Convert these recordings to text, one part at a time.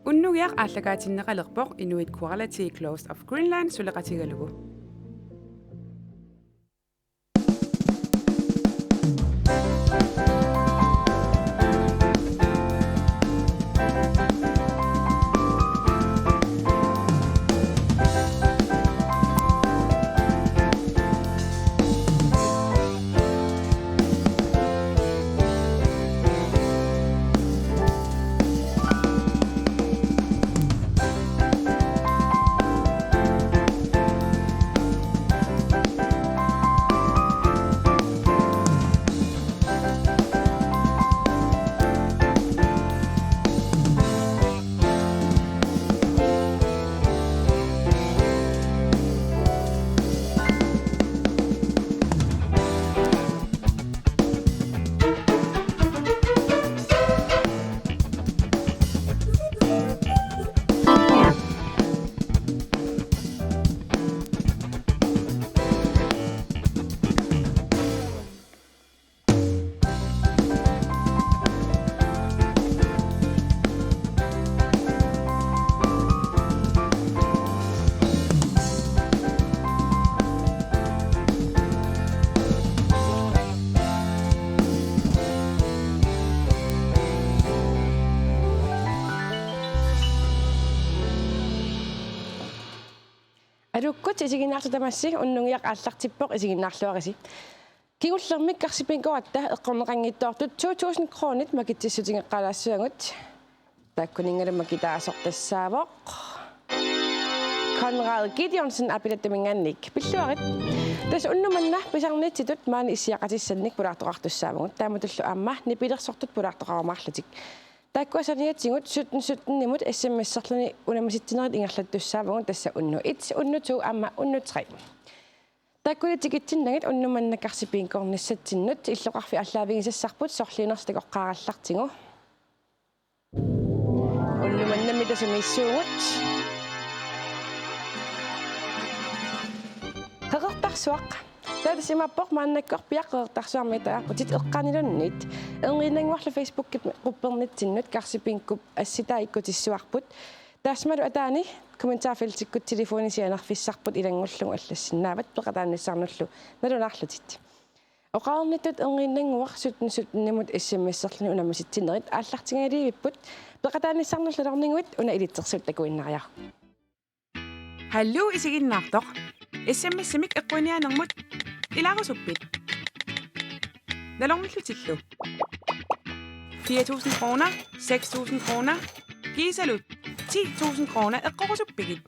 Unnugiaq ааллагаатиннеқалерпоқ Inuit Quality Close of Greenland сулеқатигалугу. Alukkut isiginnaartutamassig unnugiaq ааллартиппоq isiginnaarluarisi kigullermik karsipinkoatta eqqorneqanngittoortut 2000 kronit makitsissutigeqqalaassуангут taakkuningalumma kitaasortassaavoq Konrad Gideonsen apilattamingannik pilluarit tas unnumanna pisarniitsitut maani issiaqatissannik pulaartoqartussaamugut taamutullu aamma nipilersortut pulaartoqarumaarlutik taakkuasaniatsingut 17 SMS-serluni unamasitsinerit ingerlattussaamugut tassa unnu 1 unnu 2 aamma unnu 3 taakkulitikitsinngit unnumanna karsipinkornissatsinnut illoqarfi allaavigisassarput sorliunerstaqoqqaarallartingu unnumannami tasamissuugut qeqertarsuaq taatasimappoq maannakkoq piaqqeqertarsuarmitaaqputit eqqanilunnit eringiinanguarlu Facebook quppernitsinnut karsipinkkup assitaaikkutissuarput taasmalu ataani kommentaarfeltikkut telefonisianerfissarput ilangullugu аллассиннаават пеқатааниссаарнуллу налунаарлутит оqaarnittut eringiinanguar 17 SMS-серлуни унамаситсинерит ааллартингаливиппут пеқатааниссаарнуллалорнингуит уна илитсерсут такуиннариар Hallo isiginnaartoq SMS-imik eqquinianermut ilarusuppit nalormullutillu 4.000 kroner 6.000 kroner gisalut 10.000 kroner eqqorusuppigit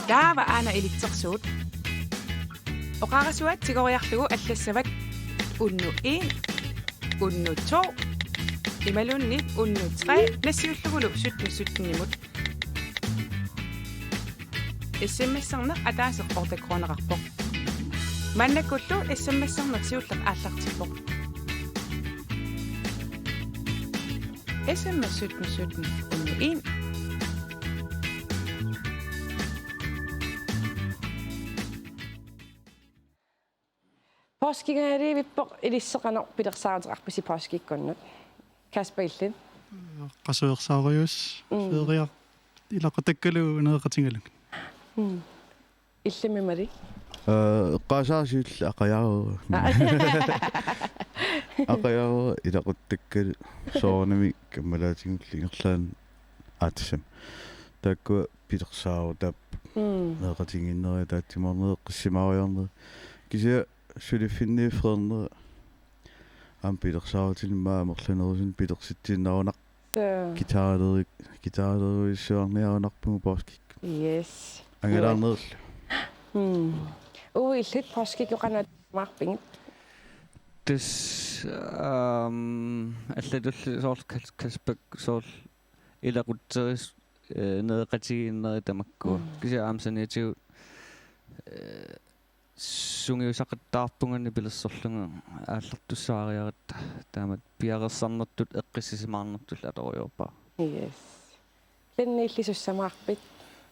taava aana ilitsersuut oqarasuat tigoriarlugu allassavat unnu 1 unnu 2 imalunnit unnu 3 nassiullugulu 17 SMS-сарнеқ атаасеққортаккуанеқарпоқ маннаккуллу SMS-сарнеқ сиуллеқ ааллартиппоқ SMS 1717 unnu 1 Påskegaariivippoq ilisseqanor pilersaarutaqarpisi påskikkunnut Kasper Illin qasuersaarius feeriar ilaqatakkalu neeqatingaluk Illimimari qasaasiulla aqayaru ilaquttakkalu soornami kammalaatiнгулли ingерlaан aatsam taakku pilersaarutab neeqatinginneria taattimorneq qissimariorner kisia sulifinniifreerner am pilersaarutilmaa amerlanerusin pilersittiinnaruunaq gitaarleruissuarniarunarpugu påskik Yes angalarnerl illit påskikkuqanat marpingit das аллатулли соорл каспак соорл илақуттерис неэқатигиннери тамаккуа кися аамсаниатигу сунгиусақаттаарпунгани пилерсорлунга ааллартуссаариарат таамат пиарерсарнертут эққиссисимаарнертул аториорпа Yes Lennillisussamaarpit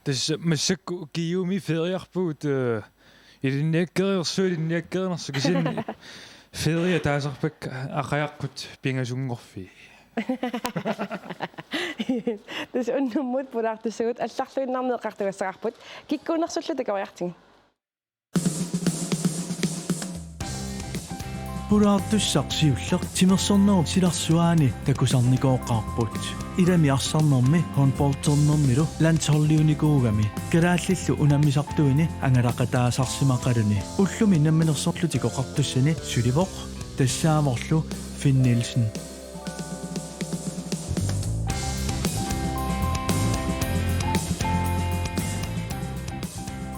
Das massakku kiumi feriarput илинниаккериерсуилинниаккеринерсу кисинни ферия таасарпак ақаяққут пингасунгорфи Тэс уннуммут пулаартуссагут алларлуиннарнеэқартугассақарпут киккуунерсуллу такавиартин пулаартуссақсиуллеқ тимерсорнеру силарсуаани такусарникооққарпут илами арсарнерми хонболтернермилу лансорлиуникуугами калааллиллу унаммисартуини ангалақатаасарсимақалуни уллуми намминерсорлутикоқартуссани суливоқ тассааморлу Finn Nielsen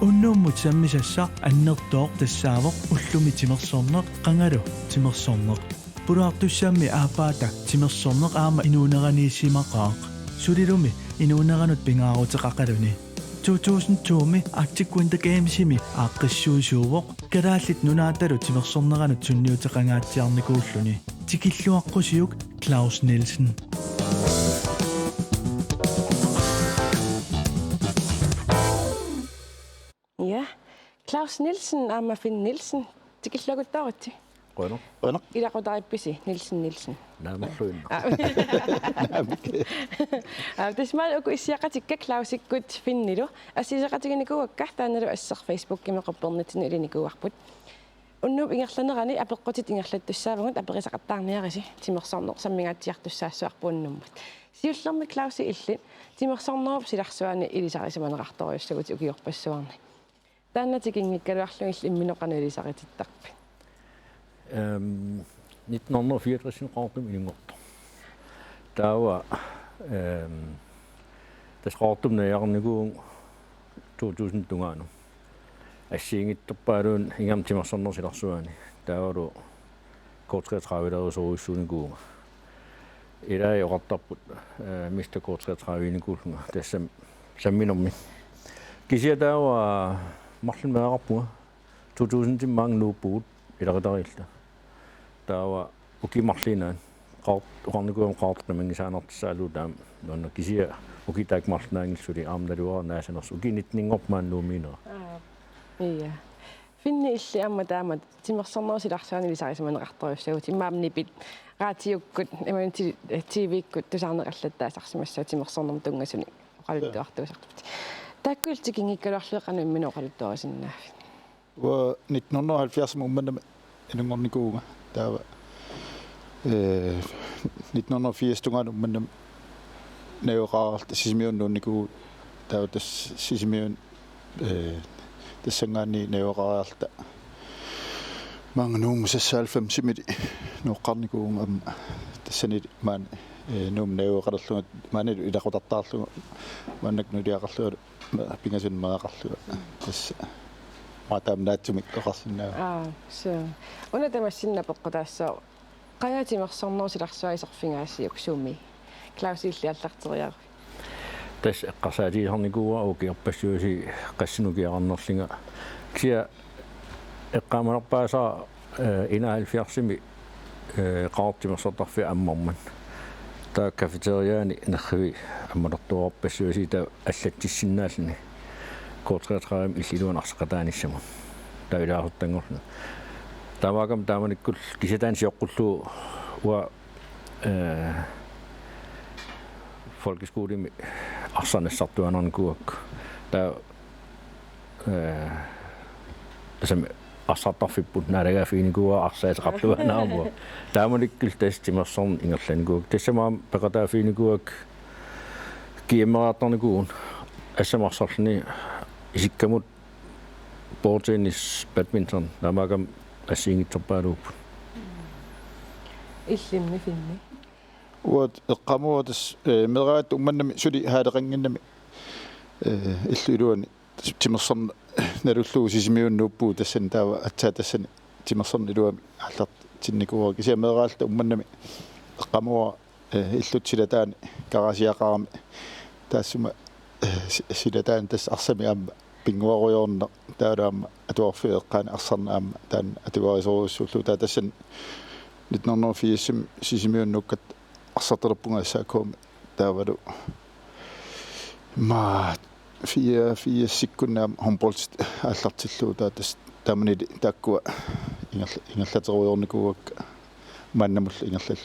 Unnumut sammisassa annertoq tassaavoq ullumi timersorneq qangalu timersorneq pulaartussammi aapaata timersorneq aama inuuneraniissimaqaaq sulilumi inuuneranut pingaaruteqaqaluni 2002mi Arctic Winter Gamesimi aaqqissuusuuvoq kalaallit nunaatalu timersorneranut sunniuteqangaatiarnikuulluni tikilluaqqusiyuk Claus Nielsen Ja, Claus Nielsen aama Finn Nielsen tikillaguttarutsi Qana ilaqutarippisi Nielsen naamerluinna Tasmal uku issiaqatikka Clausikkut Finnilu assisaqatiginikuakka taanalu asser Facebook-kimi qoppernittinu ilinikuarput unnup ingerlanerani apeqqutit ingerlattussaavagut aperisaqattaarniarisi timersorner sammingaatiartussaassuarpuunnummat siullermi Clausi illi timersornerup silarsuani ilisarisamanaqartoriussagut ukiorpassuarni taannatikinngikkaluarlugil imminoqanu ilisaritittaqpi 1964 qaartum ilingortu taawa tasqaartum najarniguun 2000 tungaanu ассиингиттэрпаалуун ингам тимерсорнерсиларсуани таавалу K33-лерусоруиссуунигуунга илаи оqartarput мистер K33-иникууллунга тассам самминерми кисиа таава марлун меақарпуга 2000 тиммаан нууппугут иларитарилла таава укимарлинаан qaart uqarnikuum qaartnamangисаанартсаалуу таам нуанна кисиа укитаак марлнаангилсули аамналуара наасанерс укинитнингорпаан Iya. Finni illi amma taama timersornersilарсуани лисарисаманеқарторюссагу тиммаамнипит раатиуккут иманти TV-ккут тусаарнеқаллаттаасарсимассаа тимерсорнерм тунгасуни оқалуттуартуусартут тааккуилтикингиккалуарлуеқану иммину оқалуттуарисиннаафи Wa 1970 мумманнама инунгорникууга таава 1980 тунгаан умманнам наёқаралт сисимиуннуунникуу таава тас сисимиун тассангаани наёқараалта мангнуум 96 ноққарникуун амма тассани маан нуум наёқарлугат маанил илақутартаарлугу мааннак нулиақарлугу пингасун маақарлугу тасса матамнаатсумик тоқарсинаа so уна тамассинна пеққутаассаа қаятимерсорнерсиларсуаисерфингаассиук суми Claus илли аллартериар тас эққарсаатиисарникууа укиорпассууси қассинукиарнерлинга кия эққаманерпаасаа инаалфиарсими qaartimersortarfi амморман таа кафетериаани нерриви аммалертуарпассууси таа аллатсиссиннаални K33 иллилуан арсеқатааниссаму таилаарутангорна таваагам тааманиккул кисатаан сиоққуллуу уа folkeskolimi арсанассартуанарникуак таа тасам арсартарфиппут наалагаафиникуа арсаатеқарлуанаамуа тааманиккул тастимерсорн ингерланикуак тассамаам пеқатаафиникуак киемераатарникуун ассамарсарлни исиккамут боортеннис бадминтон намагам ассиингитсерпаалууппут иллимми финни уат эққамуатас мераат умманнами сули хаалеқангиннами иллуилуани тимерсорн налуллуу сисимиуннууппуу тассан таава атсаа тассани тимерсорн илуами алларт тинникуа кися мераалта умманнами эққамуа иллутсилатаани карасиақарами таассума силатаани тас арсами аама пингуаруйорна таалаама атуарфи эққаани арсарнаама таан атуарисоруссууллу таа тассан 1980 сисимиуннуккат арсартарпунгассаакууми таавалу ма 4 sekundar håndbolds allartilluu taatas taamani taakkua ingerlateruyornikuak maannamul ingerlall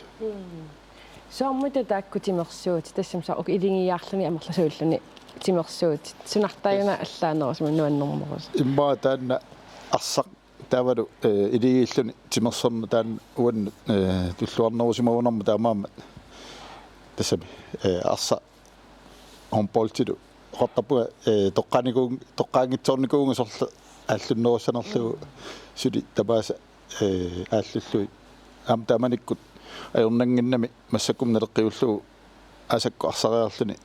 soormuta taakkutimersuut tassam saa ok ilingiaarluni amerlasuulluni timersuut sunartayuna allaanerus nuannermorus imma taanna arsaq taavalu iligilluni timersorna taan uan tulluarnerusimaunarma taamaamma tassami arsa håndboldtilu qottapuga toqqaangitsoornikuunga sorla ааллуннерусанерлугу сули табааса ааллуллуи аам тааманиккут ajornanginnami массаккум налеққиуллугу асакку арсариарлуни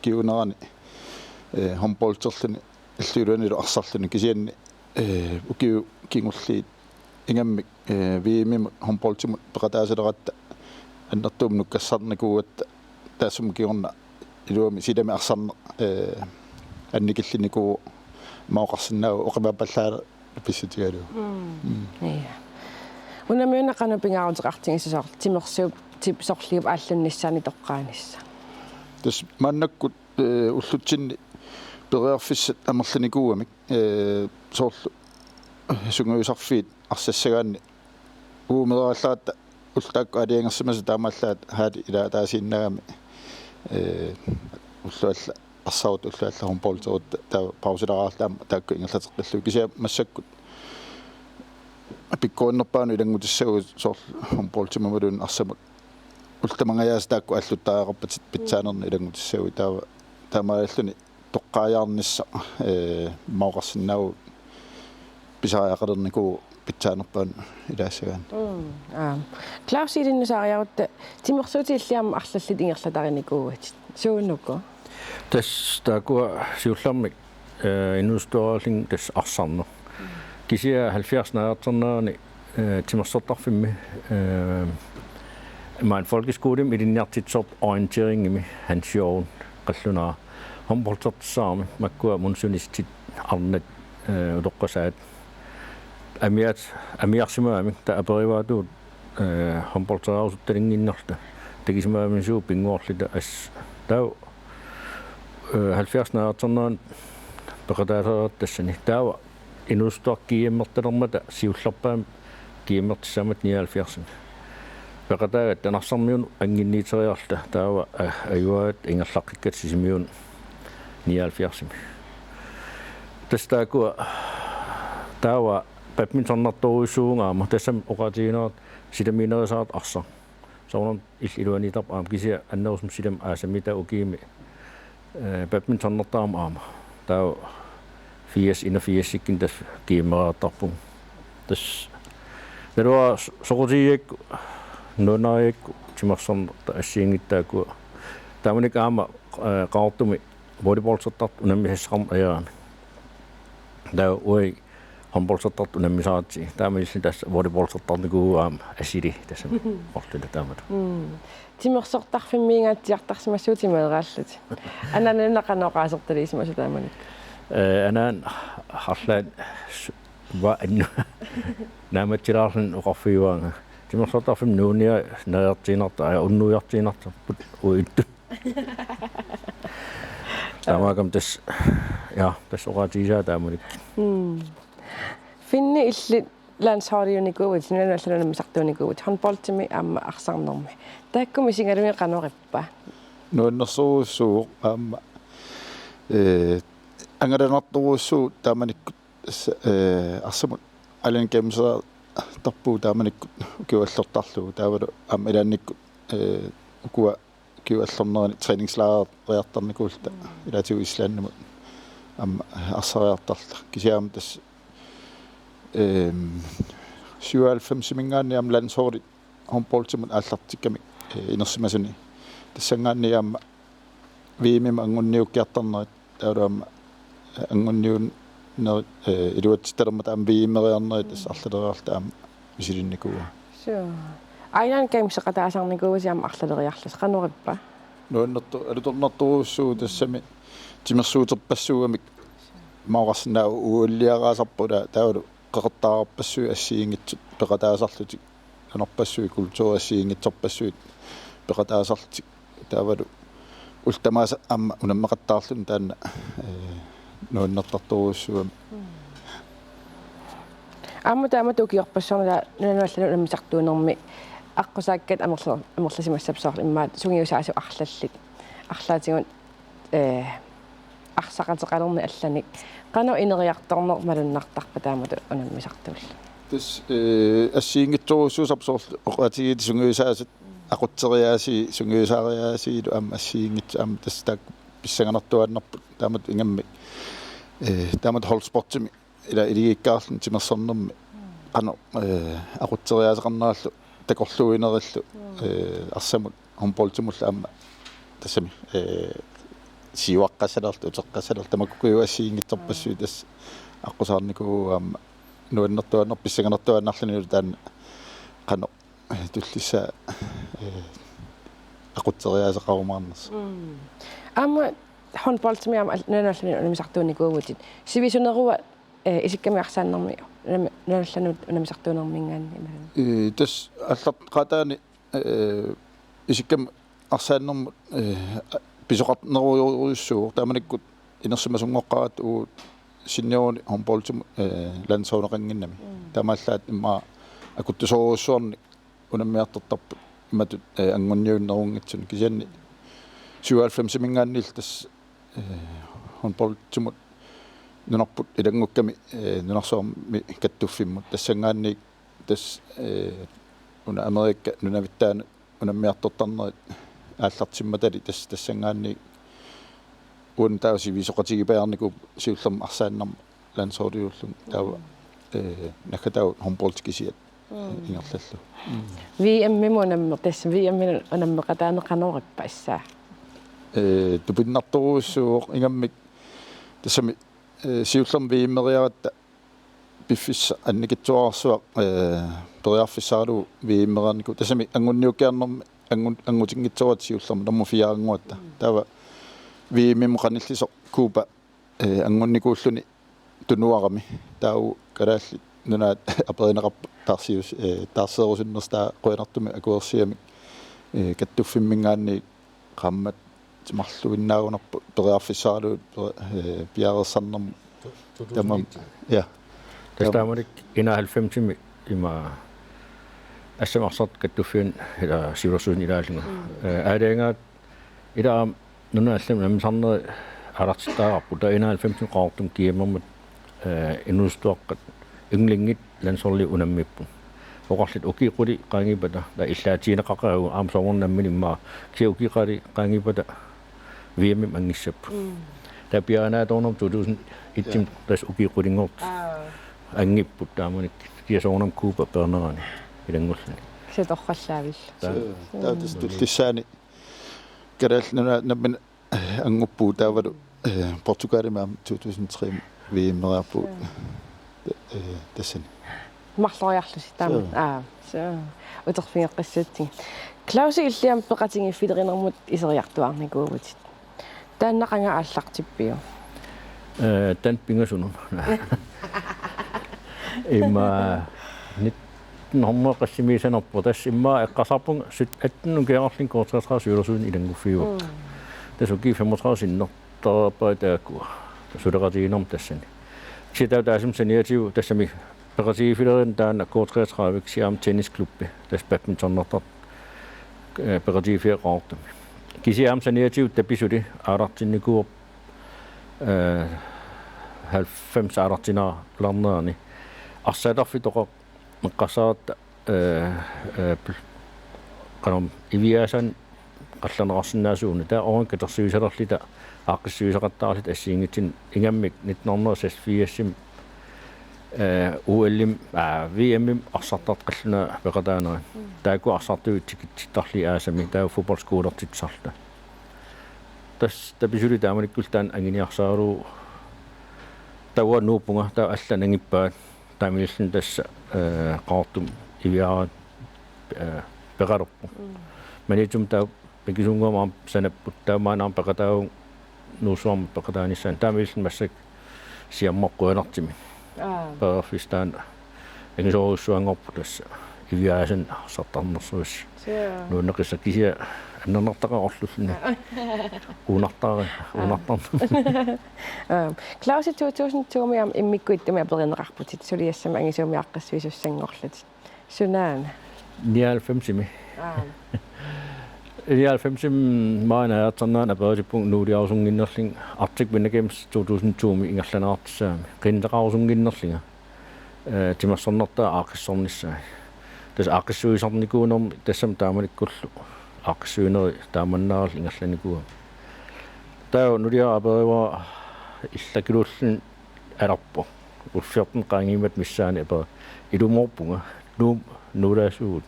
киунерани håndboldterluni иллуилуанилу арсарлуни кисианни укиу кингулли ингаммик вимим håndboldtimut пеқатаасалератта аннертуум нуккассарникууатта таасум киорна илуами силами арсарне анникиллиникуу маоқарсиннаа оқимаппаллаала писсутигалу ja унамиуна канупингаарутеқартигиссасоор тимерсууп тип сорлиуп ааллунниссаани тоққаанисса тас маннаккут уллутсинни периарфиссат амерланикууамик соорлу сунгуисарфиит арсассагаанни уумерааллаатта уллаакку алиангерсимаса таамааллаат хаали ила таасииннагами уллуалла арсаут уллуалла håndboldterut таа паусилараарлаама таакку ингерлатеққаллу кися массаккут апиккуаннерпаану илангутиссагу соор håndboldtimamалуун арсамак ултамангаяас таакку аллуттаареқарпатит питсаанерни илангутиссагу таава таамааллуни тоққааяарнисса маоқарсиннаагу писариақалерникуу питсаанерпаан илаассагаан Klaus идиннусаариарутта тимерсуутииллиама арлаллит ингерлатариникуугат сууннукку тас таакуа сиуллармик инустуарлин тас арсарнер кисиа 70-наартэрнаани тимерсортарфимми маан folkeskolen илинниартитсорп orienteringimi Hans-Jørgen qallunaa håndboldtertsaarmi makkua munsunistит арнат удоққасаат амиарсимаами та апериваатуут håndboldterаарусутталингиннерта такисимаами суу пингуорлита ас таа 70-наартэрнаан пеқатаасаат тассани таава инустуар кииммерталермата сиуллерпаам кииммертиссаамат 79 пеқатаагат танарсармиун ангинниитериарла таава аюаат ингерлаққиккат сисимиун 79 тастаакуа таава badmintonнартуруйссуугаама тассам оқатигинаат силаминерисаат арсар соорнам илуанитарп аам кися аннерусум силам аасамита укиими badmintonнартаама аама таа 81 тас киимерааттарпу тас нерва сокотиек нонаек тимарсон ассиингиттаакуа тааманик аама qaartumi volleyballsertart unammisassaqarm ajaami таа уи håndboldsertart unammisaatsi таамаилли тас volleyballsertarникуу аама асили тасам орлула таамат тимерсортарфиммиингаатсиартарсимассуутимаерааллут анананеқаноқаасерталисимасу тааманик анаан харлаан ва анну нааматсилаарлун оқарфиуаанга тимерсортарфим нууниа наертиинарта уннуйартиинартарпут уитту таамагам тас я тас оратижаа тааманик финни илли лансхариуникуут синуналланамисартууникуут håndboldtimi аама арсарнерми тааккуми сингалуми канориппа нуаннерсууссуу аама ангаранартуруссуу тааманиккут арсамут ален кемсаа тарпуу тааманиккут киуаллортарлугу таавалу аама илаанниккут укуа киуаллорнерани тренingslejr реартарникуулта илаатигу ислааннамут аама арсариартарла кисиаама тас 97 мингаанни аама лансхорит håndboldtimut ааллартикками инерсимасуни тассангаанни аама вимим ангунниуккиартарнерит таалуама ангунниун нер илуатситалермат аама вимериарнерит тас арлалериарта аама мисилинникуа соо айнан геймсеқатаасарникуусиам арлалериарлас канориппа нуаннерту алуторнартуруссуу тассами тимерсуутерпассуугамик маоқарсинаа ууллиараасарпула таалу qeqertaarpassui assiingitsut peqataasarlutik anorpassui kultuurassiingitsorpassuit peqataasarlutik taavalu ultamaasa amma unammeqattaarlun taanna nuunnertarturuussuam Amma taama tukiorpassorna nunaallanu unammisartuunermi аққусааккат амерласимассапсоор иммаат сугиусаасу арлаллит арлаатигун арсақатеқалерни алланик қано инериарторнер малуннартарпа таамату унаммисартуулла тус ассиингитсоруссуусарпсоор оqatigit сугиусаасат aqutteriaasi sugiusariaasiilu assiingit tastak pissanganartuannarput taamat ingammi taamat holsportimi ila iligikkaarlun timersornermi qano aqutteriaaseqarnaallu takorluinerillu arsamut homboltimulla amma tassami siuaqqasalertu uteqqasalertu tamakkuyu assiingitsorpassui tas aqqusаарniku amma nuannertuanner pissanganartuannarlunilu taanna qano tullissa aqutteriaaseqarumaarners amma håndboldmiam nunallani unamisartuunikuugutit sivisunerua isikkamiarsaannermi nunallanut unamisartuunermingaanni tas allart qataani isikkam arsaannermu pisoqarneruurissuur taamanikkut inersimasungoqqarat uu sinnioruni håndboldtimu landsovneqanginnami taamaallaat imma akuttusoruussuarni unammiartortarput imatut angunniunnerungitsun kisianni 97 mingaannil tas håndboldtimut nunarput ilangukkami nunarsoormi kattuffimmut tassangaanni tas una Amerikka nunavittaana unammiartortarnerit aallartimmatali tas tassangaanni uun taasi visoqatigipaarniku siullerma arsaannarma landsordиуллун таава накатау håndboldkisiat ingerlallu VM-мимунаммер тасс VM-мин унаммеқатаанеқанериппа иссаа тупиннарторуussууоқ ингаммик тассами сиуллерм VM-мериаратта пиффисса анникитсуарсуа периарфиссаару VM-меранику тассами ангунниуккиарнерми ангутингитсуат сиуллерм норму фиарангуатта таава VM-мимо қаниллисоқ куупа ангунникууллуни тунуарами таау караалли нунаат аперинеқарпа тарсиус тарсерусиннерста қуянартуми акуерсиами каттуффиммингаанни қаммат тимарлуиннаагунарпу периарфиссаалуут пиарерсарнерму тамам я тастамарик ина 90-ми има ассамарсарт каттуффиун ила сивэрсуун илаалинга аалаангаат ила нунааллам намсарнери алартиттаараппу та ина 90-ми qaartum kiimmermut инустуаққат инглингит лансорли унаммиппу оқарлит укиқули qaangipata та иллаатинеқақару аамсоорнаммини имма киукиқали qaangipata VM ангиссаппу та пианаатоорнер 2001 тас укиқулингорт ангиппут тааманик киасоорнам куупа пернерани илангуллани ситорхаллаавил таатас туллиссаани караалнуна наммин ангуппуу таавалу Португалимаам 2003 VM-мериарпу тассани марлориарлуси таама со утерфингеққиссуутти Клауси иллиам пеқатинги филеринермут исериартуарникуувутит тааннақанга ааллартиппиу тан пингасунун има нит нормоқассимисанерпу тасс имма эққасарпун сит аттну кеарлин коортрасраа сюлерсуун илангуффиу тасуки 35 синнертарпаатаакку сулеқатигинерм тассани ситаа таасим саниатиу тассами пеқатигифилерин таана коортрасраавик сиам теннисклубби тас бадминтоннертар пеқатигифиақаартами кисиам саниатиу таписули аалартинникууп 90 аалартинаа ларнерани арсааларфи тоқо меққасаат канам ивиасан қалланерарсинаасууни таа оран катерсуисалерлита ааққиссуисақаттаарлит ассиингитсин ингаммик 1964 уэллим VM арсартарт қаллуна пеқатаанера тааку арсартуит тикиттарли аасами таа футболскуулертитсарла тас табисули тааманиккултаан ангиниарсаару тауа нуупунга таа алланангиппаат таамилиллун тасса qaartum ивиаат пеқарерпу манитум таа пекисунгоомаам санаппут таамаанаам пеқатаагун нуусуарма пеқатааниссаан таамилиллун массак сиаммоққуанартими пеқарфистаан ангисоруссуангорпу тасса ивиаасан сартарнерсуус нуунеқисса кися аннернартаqa орлуллуна уунартар Claus 2002 miam immikkuit tumi ablerinneqarputit suliassama angisuumiaqqassuisussangorlut sunaana 99 99 maana aatsannaana paasippungt nuuliarusunginnerling artik vinnagems 2002 ingerlanaartissaami qinteqarusunginnerlinga timassarnertaa aaqissornissaa tas aaqissuisarnikuunermi tassam taamanikkullu aaqissuineri taamannaarli ingerlanikua taa nulia aperiwa иллакилууллун аларпо улфиортен qaangiimat missaani apa ilumorpunga nuulaasuut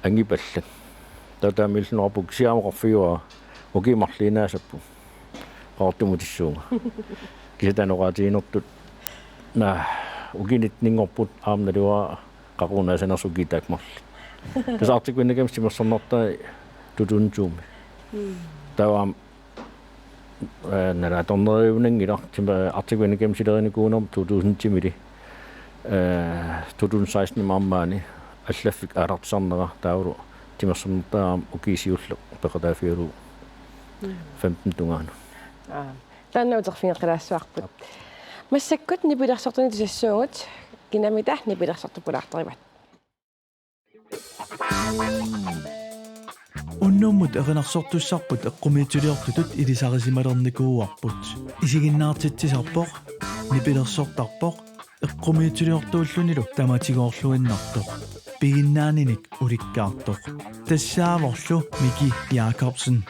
angipallat tataamilluarpuk siamoqarfiua ukimarliinaasappu qaortumutissuunga kisatanoqaatiinertut na ukinit ningorput aamnalua qaqunaasanersuki taakmarli tasartik vinnagems timersornertaa tutunjuumi tawaam nara torneriunangila tima artikvinnagems silerinikuunerm 2010 2016 maammaani аллаффик аалартсарнера таавру тимерсэрнертаам укисиуллу пеқатаафиулу 15 тунгаана тааннаутерфингеқалаассуарпут массаккут нипилерсортуни тусассуугут кинамита нипилерсортуппулаартеримат уннуммут эринарсортуссарпут эққумиитулиортутут илисарисималерникууарпут исигиннаартитсисарпоқ нипилерсортарпоқ эққумиитулиортууллунилу таматигоорлуиннартоқ пигиннааниник уликкаартоқ тассааворлу Мики Якобсен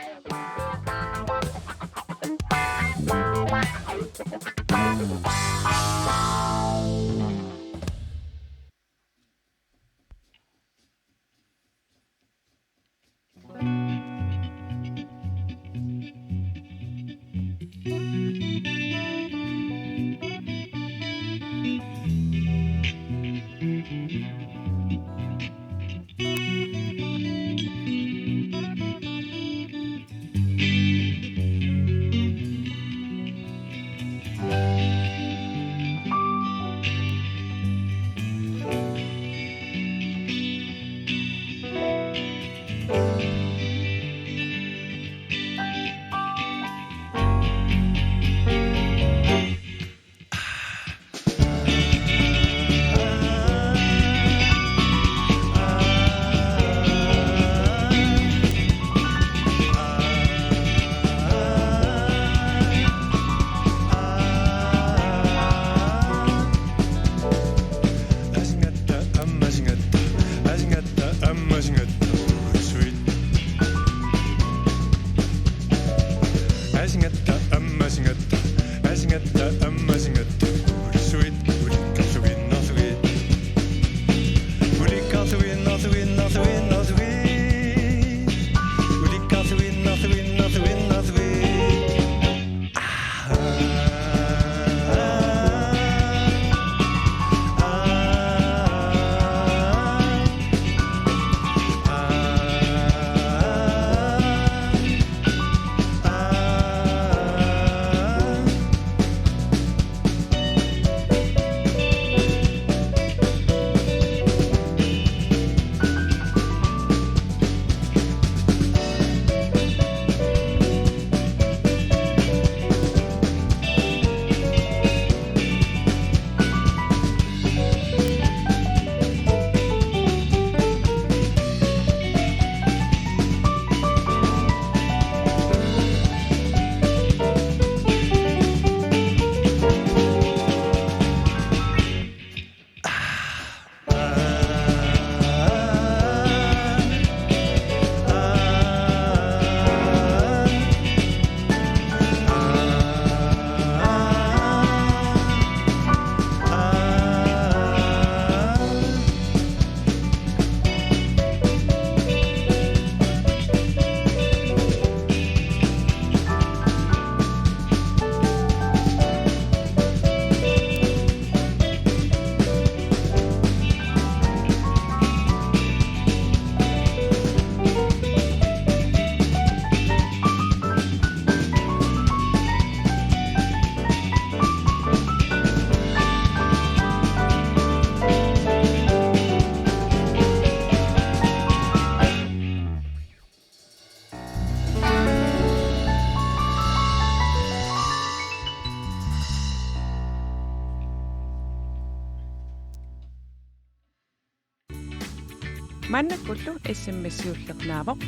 Mannakullu SMS-siullernaavoq.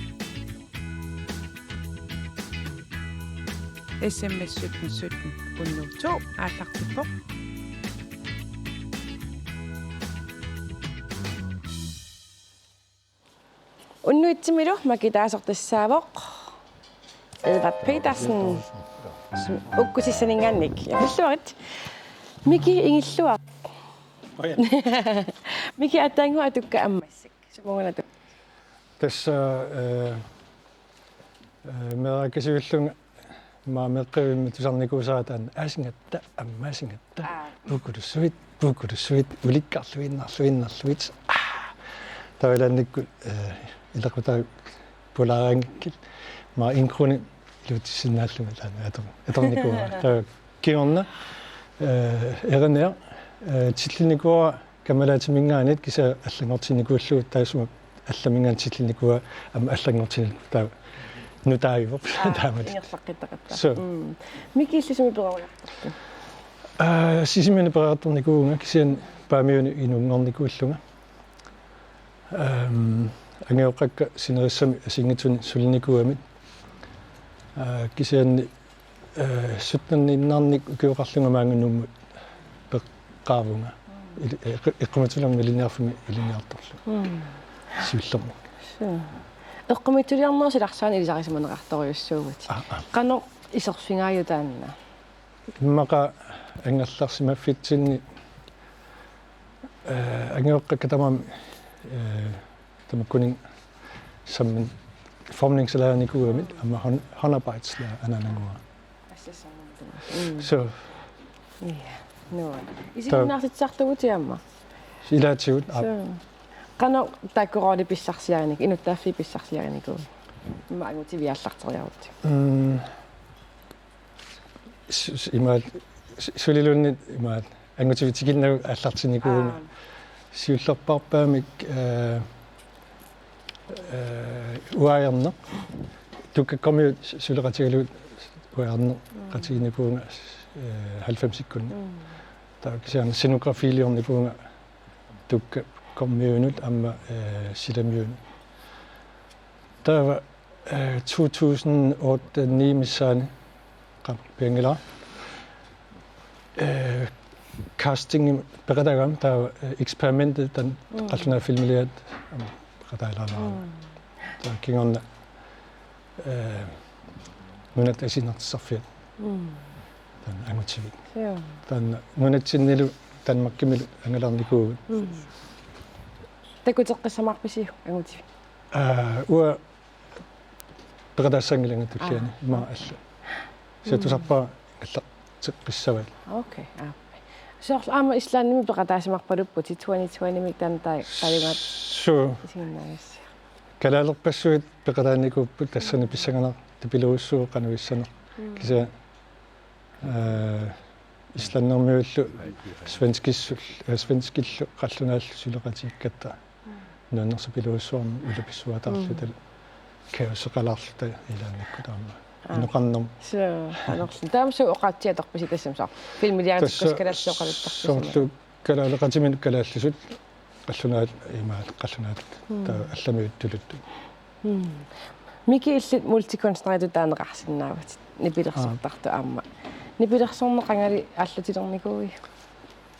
SMS 17 17 02 aallartippoq. Unnuitsimilu makitaasortissaavoq. Edvard Petersen. Ukkusissaningaannik. Ja pilluarit. Miki ingilluaq. Miki ataangua atukka ammassik. Sumunganatu. Tässä merakisiullunga ma meqqivimmi tusarnikuusaataan asingatta ammasingatta puukudussuit ulikkarluinnarluinnarluit tavalannikku ilaqquta pulaaraangikkil ma inkruni luutissinnaallunga taana atornikuuga ta kiorna erenea tillinikkua kamalaatimingaanit kisa allangortinikuulluut taasuma алламингаан тиллиникуа ама аллангортинил таа нутаавип таамат ингерлаққиттақатта микиллисуми пераруйартарту сисимини пераартарникуунга кисиан паамиуни инунгорникууллунга ангеоққакка синериссами асингитсуни сулиникуамит кисианни суттнарниннарник укиоқарлунга маангуннуммут пеққаавунга иққуматулерми линиарфими илиниарторлу сиуллермик эққумитулиарнерсиларсаани илисарисиманеқарториуссуугут қано исерфингааютаанна иммақа ангерларсимаффитсинни ангеоққакка тамам тамаккунин саммин formningslærernikkuamit amma håndarbejdslærer ananangua så ja no isinnartitsartugutiamma ilaatiut qano taakkororli pissarsiarinik inuttaaffi pissarsiariniku imaaguti viallarteriarut imaat sulilunni imaat angutivitiginnagu allartinikuuma siullerparpaamik uajarneq tukkakormiut suleqatigaluut uajarneq qatiginnipuunga 90 sekunda taa kisiarna scenografiiliornipuunga tukka kormiunut amma silamiun taa 2008 missaani qampiangila casting peqatagam taa eksperimentet tan qalluna filmiliat qatailala taa kingorna nunat asinertissarfiat tan angutivik tan nunatsinnilu tanmakkimilu angalarnikuugut takutеққиссамаарписи анgutivik уа peqatassangilanga tulliani ima alla сатусарпаа алла теққиссавал окей сорл аама ислаанними peqataasimarpaluppu 2020 тан тай қалингат су синнагис калаалерпассуит peqataannikuppu тассани писсаганаа тапилууссуу канависсанер киса исланнэрмиуллу свенскиллу қаллунааллу сулеқатиккатта нуаннерса пилууссуарми улаписсуатаарлу тал каусеқалаарлута илаанникку таама инуқарнерм анерлу таамсу оқаатсиаторписи тассам саар филмилиаритиккус калааллуоқалуттарсу сорлу калаалеқатимин калааллисут қаллунаал имаал қаллунаал таа алламиут тулутту мики иллит мультиконстнериту таанеқарсиннаават нипилерсортарту аама нипилерсорнеқангали ааллатилерникууи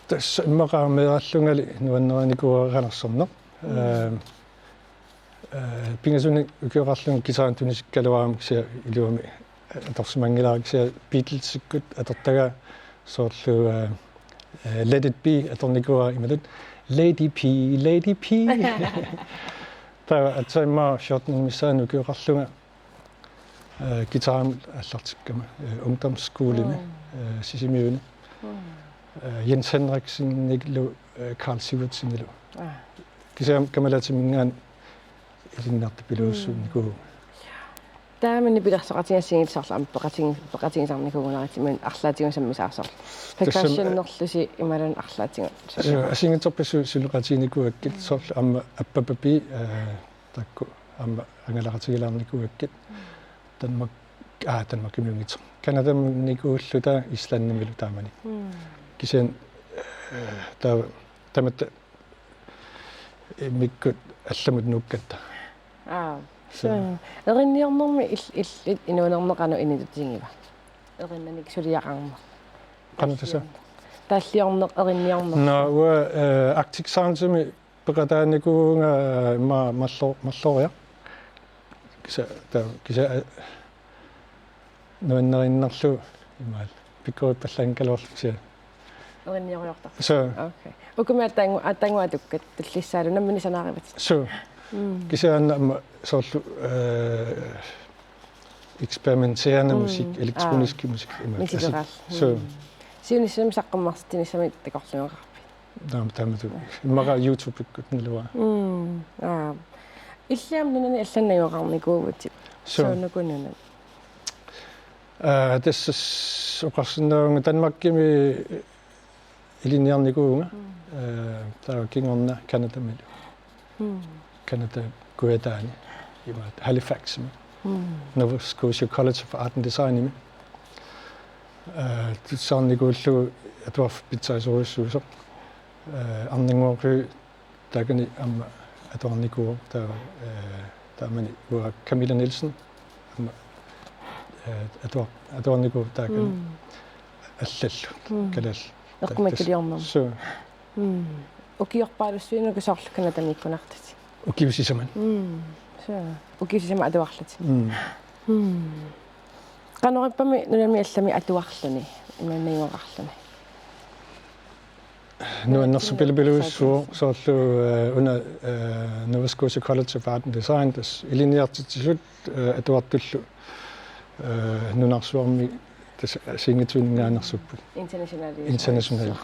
тасс иммақармеераллунгали нуаннераникуаранерсорнеқ пингасуни укиоқарлун гитаан тунисиккалуаам кися илуами аторсимангилааркися Beatles-иккут атортага соорлу Let It Be аторникуа ималут Lady P таа атсаймаа шортнин миссаан укиоқарлунга гитаам аллартиккама ungdomsskoolini сисимиуни Jens Henriksen никлу Carl Sivertsen кисаам камалаатимингаан илиннарта пилууссууннику таамани пилерсоқатингассигилсарлаа пеқатингисарникугунаритиман арлаатингусаммисаарсорл пекашиннерлуси ималун арлаатинга асингиторпассу сулеқатиникуаккит сорл амма аппапапи такку амма ангаларатигилаарникуаккит танмак кимиунгитсо канадамникууллута исланнимилу таамани кисиан тамат mikkut allamut nuukkatta så erinniornermi illit inuunerneqanu initutigiva erinnanik suliaqarma qanutasa таллиорнеқ erinniorner no Arctic Soundsmi peqataanikuunga malloria kisa nuannerinnerlu imaal pikkuippallaankalorluksia erinnioriortar so okay ukumi attanguatukkat tullissaalu nammini sanaarivat so kisiaanna soorlu eksperimenterende musik elektronisk musik imaal so siunissami saqqammarsitinissami takorlunerarpi tamatu maga YouTube ikkutnilua иллиам нунани алланнаюоқарникуугутип соонукунунат тассас оқарсинаунга Danmarkими илиниарникуунга таа кингорна Канадамилу Canada Guadani имаат Halifax Nova Scotia College of Art and Design ими тусаарникууллугу атуарф питсаисориссуусо арнингуору тагани амма атуарникуу таамани уа Camilla Nielsen амма атуарникуу тагани аллаллу калал эққумаккилиорнер so укиорпаалуссуинуку соорлу канатаниккунартати укивисисаман so укивисисама атуарлати канориппами нунами аллами атуарлуни иманнингоқарлуни нуаннерсу пилипилуиссуу соорлу уна Nova Scotia College of Art and Design тас илиниартитсулут атуартуллу нунарсуарми тас сингитуингаанерсуппут international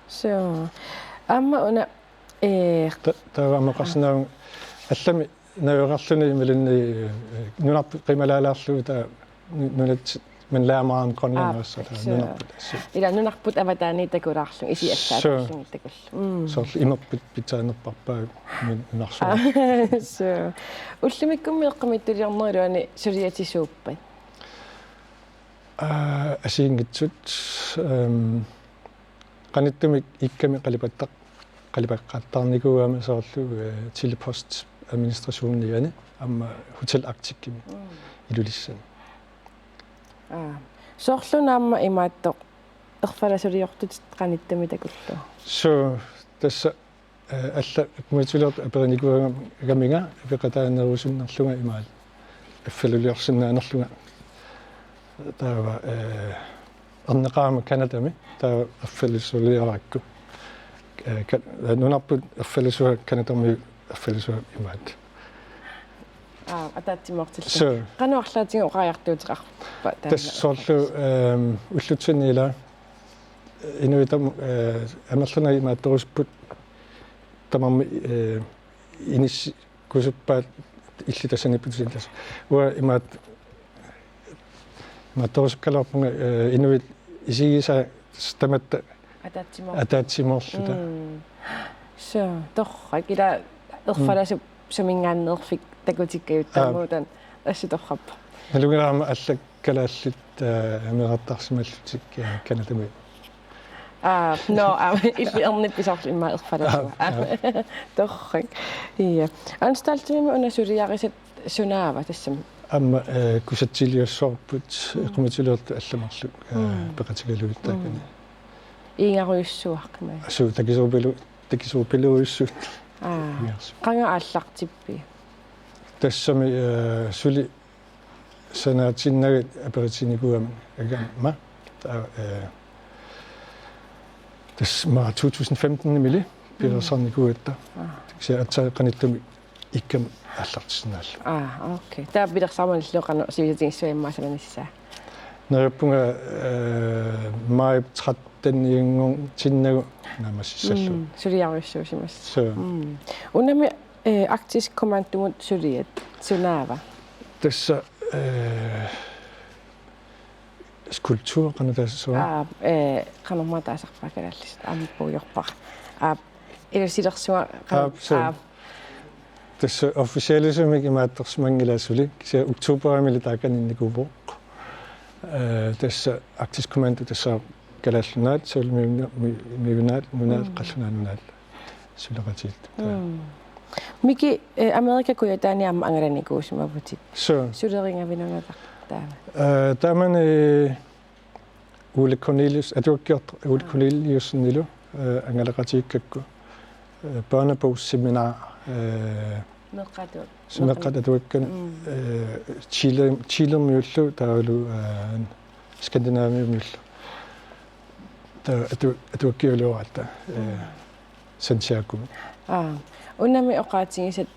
so амма уна таамақарсинаун аллами навеқарлуни ималинни нунарпу қималаалаарлуи таа нунат men lærer meget om Grønland også. Ila nunarput avataani takuraarlung isi allaatulling takul. Så imerput pitaanerparpaa nunarsu. So ullimikkummi eqqamittuliarneruani suliatissuuppat. Asiingitsut qanittumik ikkami qalipaqqaattarnikuuama soorlu telepost administrationniani amma hotel Arctic-kimi ilulissan. Soorlunaamma imaattoq erfalasuriortut qanittami takullu. So tassa alla muituleert aperinikuuga gaminga apeqataaneruusunnerlunga imaal affaluliorsinnaanerlunga taava arneqaama Kanadami taa affalisuliarakku nunarput affalisuga Kanadami affalisuga imaat атаатсимортилла кануарлаатига оқаяртуутеқарпа тассоорлу уллутсинниила инуитам амерлуна имаатторуспут тамарми инис кусуппаат иллитасаниппутсиллас уа имаат маторускаларпунга инуит исигиса стаматта атаатсимоорлута so торрак ила ерфаласуп сумингааннерфик такутиккаюттаамуутан асситорраппа налугираама аллаккалааллит амеқартарсималлутик Канадами no illi ernipisarlu imma erfalasua torrak iya anstaltimi una suriarisat sunaava tassam amma kusatiliussorput equmituliort allamarlu peqatigaluittaakani iingaruissuaqma asu takisuupiluissut qanga aallartippi тассами сули санаатиннагат аперитинникуама аgamma тасма 2015 мили пилерсарникуатта сиатсаақаниттуми иккам ааллартиснаал окей таа пилерсарманиллуоқану сивисатингсуиммаасаланиссаа нараппунга май 13-ниингун тиннагу намассаллу сулиаруиссуусимас унами Arktisk Kommandumut suliat sunaava tässä skulptur qanutaassuа qanormaataasarpakalaallis aampuujorpaq ilasilersuga tässä officialisumik imaattersmangilaassuli kisia oktoberimili taakaninnikuvooq tässä Arktisk Kommando tässä kalaallunaat sulmiunaat munaat qallunaannaat сулеқатилт мики Америка куятаани амма ангаланикуусимавутит so сулерингавинунатар таама тааман Ole Cornelius Ole Cornelius нилу ангалеқатииккакку børnebogsseminar меққату сумеққататуаккан Chile-миуллу таалу Скандинавиумиуллу атуаккиулуаратта Santiago унами оқаатингисат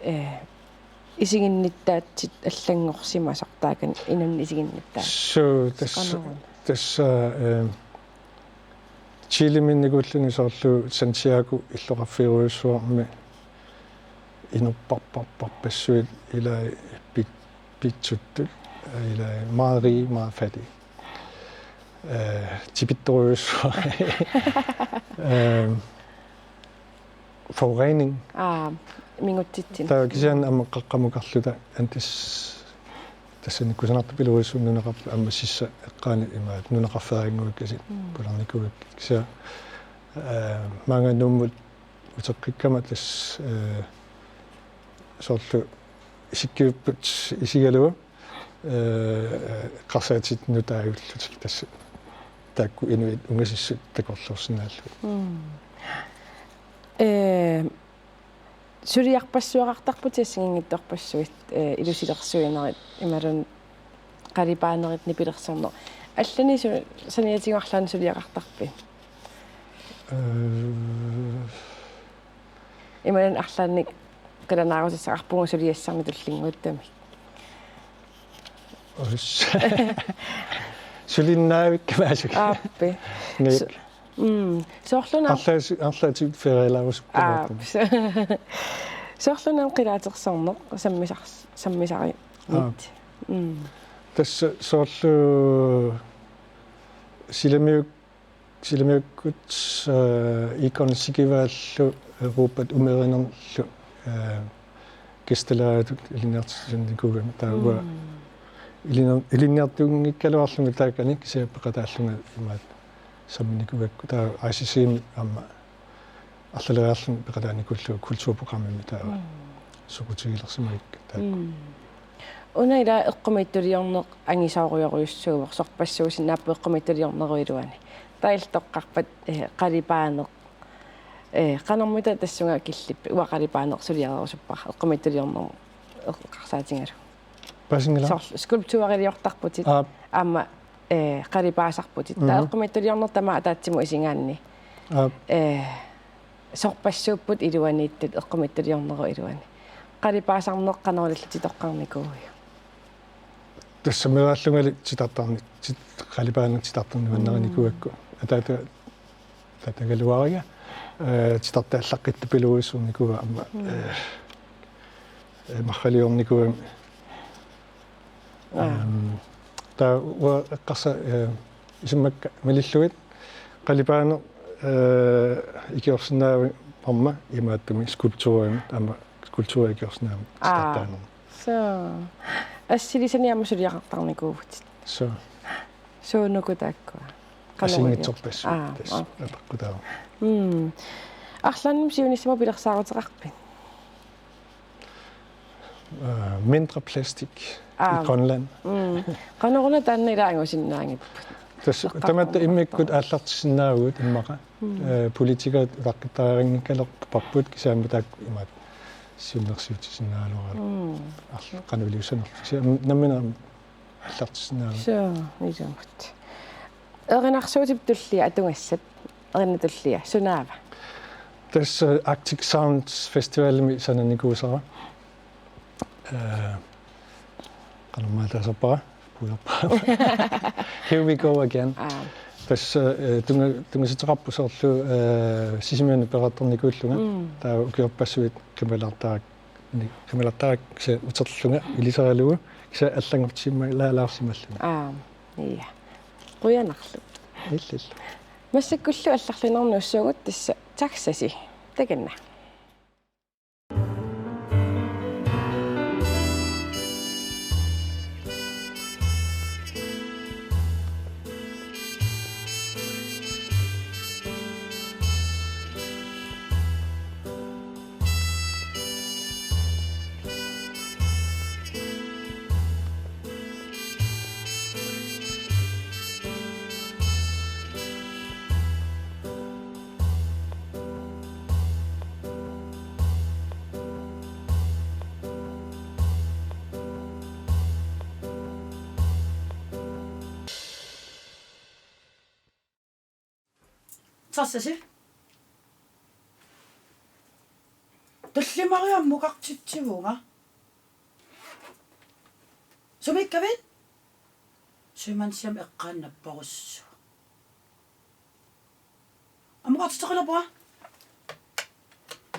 исигинниттаатсит аллангорсимасартаакан инун исигинниттаа so tässä Chile-минникууллуни соорлу Santiago иллоқарфируйуссуарми инуппарпарпассуит илаа питсутту илаа meget rig meget fattig типитторуйуссуар forurening мингуттитсин таа кисиан аммеққаққамукарлута антис тассани кусанартупилуиссууннунеқар аммассисса эққаани имаат нунеқарферингуиккасит пуларникуик кися мангануммут утеққиккама тас соорлу исиккиуппут исигалуа қарсаатит нутаагуллутик тасса таакку инуит унгасиссут такорлуорсинааллу сулиарпассуақартарпут тассигингитторпассуит илусилерсуинерит ималун қалипаанерит нипилерсернер аллани саниатигуарлаан сулиақартарпи ималун арлаанник каланаагусассақарпугу сулиассарни туллингууттами сулиннаавиккамаасук ааппи соорлуна арлаатик фереларусуккамааттам соорлунам қилаатерсарнеқ саммисари нит тасса соорлу силемиуккут иконсикивааллу Европат умеринерлу гестелаатут илинертсинникугама тауа илинертунгиккалуарлугу таакани кисиаппеқатааллунга имаат самминикугакку таа ICC амма арлалераарлун пеқалааникуллу культурпрограммими таа сукутигилерсимаик таакку унаила эққумиттулиорнеқ ангисааруйоруйуссуугор сорпассуусин нааппу эққумиттулиорнеруилуани таилтоққарпат қалипаанеқ канармута тассунга киллиппи уақалипаанеқ сулиарерусуппар эққумиттулиорнер эққарсаатингалу пасингала скульптуарилиортарпутит аама қалипаасарпутит таа эққумиттулиорнер тама таатсиму исингаанни сорпассууппут илуанииттут эққумиттулиорнеру илуани қалипаасарнеқ канаруллутитоққарникууя тассамерааллунгали титартарни қалипаанер титартарни маннерникуакку атаата татагалуария титартааллаққитта пилуисуурникуа амма махалиорникуам таа уа эққарса исиммакка милиллуит қалипаанер икиорсинаави парма имааттуми скульптураами амма скульптура икиорсинаами титартаанер so ассилисаниама сулиақартарникуувт so нукутааккуа асингитсорпассу тас апаққутаа арлаанним сиунissima пилерсаарутеқарпи mindre plastik i Grønland канаруна тааннилаангусиннаангип тас таматта иммиккут ааллартиссинаагуут иммаqa политикат ваққитаарингиккалер парпут кисаама таакку имаат сиуннерсиутисиннаалуараа канавилиусанер наммина ааллартиссинаагу so нисамут эринарсуутип туллия атунгассат эринатуллия сунаава тас Arctic Sounds фестивалми сананикуусара канамаатасаппара пуяппара Here we go again тас тунгаситераппу соорлу сисимиуни ператторникууллунга таа укиорпассуит камалартаак се утерлунга илисаралугу киса аллангортисимма лаалаарсималлуга ия quyanarlu иллил массаккуллу алларлинернуссуугут тасса таксаси таканна Tassasi. Tullimaria muqartitsivunga. Sumikkavit. Symansiam eqqaannapparussu. Amuqartitaqilapua.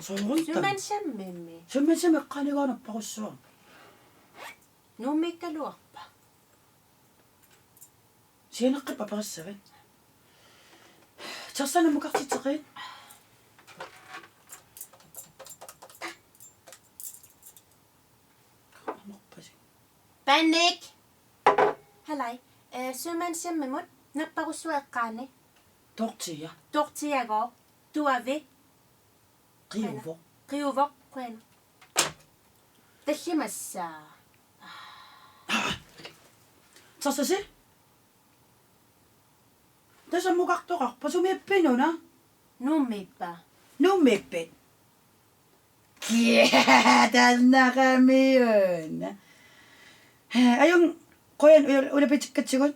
Symansiammimmi. Symansiam eqqaanigaanapparussu. Nummikkaluarpa. Sianeqqippa perissavit. Tassana muqartitaqit. Panik. Hallai. Symansiammimut napparussu eqqaani. Tortilla. Tortillago. Tuavi. Qiuvo. Qiuvo quen. Tallimassa. Tassasi. Tasa muqartoqarpa sumiippinuna. Nummippa. Nummippit. Tannaqamiun. Ayung qoyan ulapitsikkatsigut.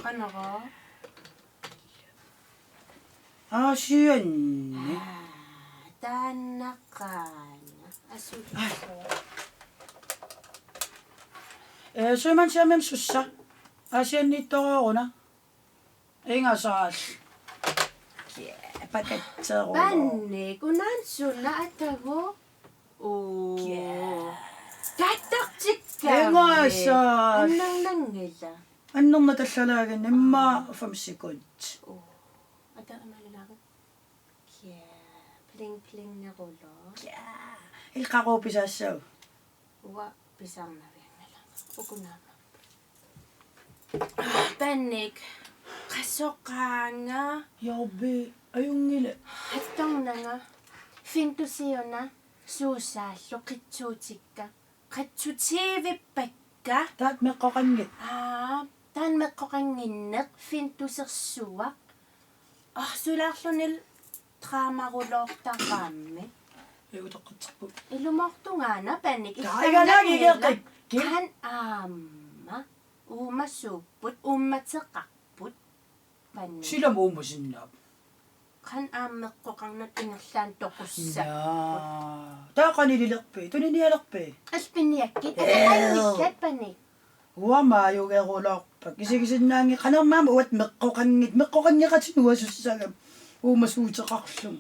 Qanara. Asianni. Tannaqaana. Asuutso. Symansiamem sussa. Asianniittoruuna. Ingasaas. Pakatseru. Pannik unansunna atago. Oo. Tattartikka. Ingasaas. Annangngilla. Annerna tallalaagan imma 5 sekund. Ata amalalaga. Pling pling narulo. Ilqaruupisaassau. Uwa pisarnaviangala. Ukunama. Pannik. Qasoqaanga. Yobbi ayungile. Hattornanga. Fintusiona. Suusaallu qitsuutikka. Qatsutiivippakka. Taat meqqoqangit. Taan meqqoqanginneq fintusersuaq. Sulaarlunil traamaruloortaqaammi. Iutoqqatserpu. Ilumortungaana Pannik. Aiganaagigerqik. Kan aamma. Uumassuupput uummateqqarput. Pannik. Silam uumusinnaap. Kan aammeqqoqarnat ingerlaan toqussap. Taaqanililerpi. Tuninialerpi. Alpinniakkit. Aangillat Pannik. Uamaajugeerulorpak. Isigisinnaangi qanermaama uat meqqoqangiqatin uasussagam. Uumasuuteqarlum.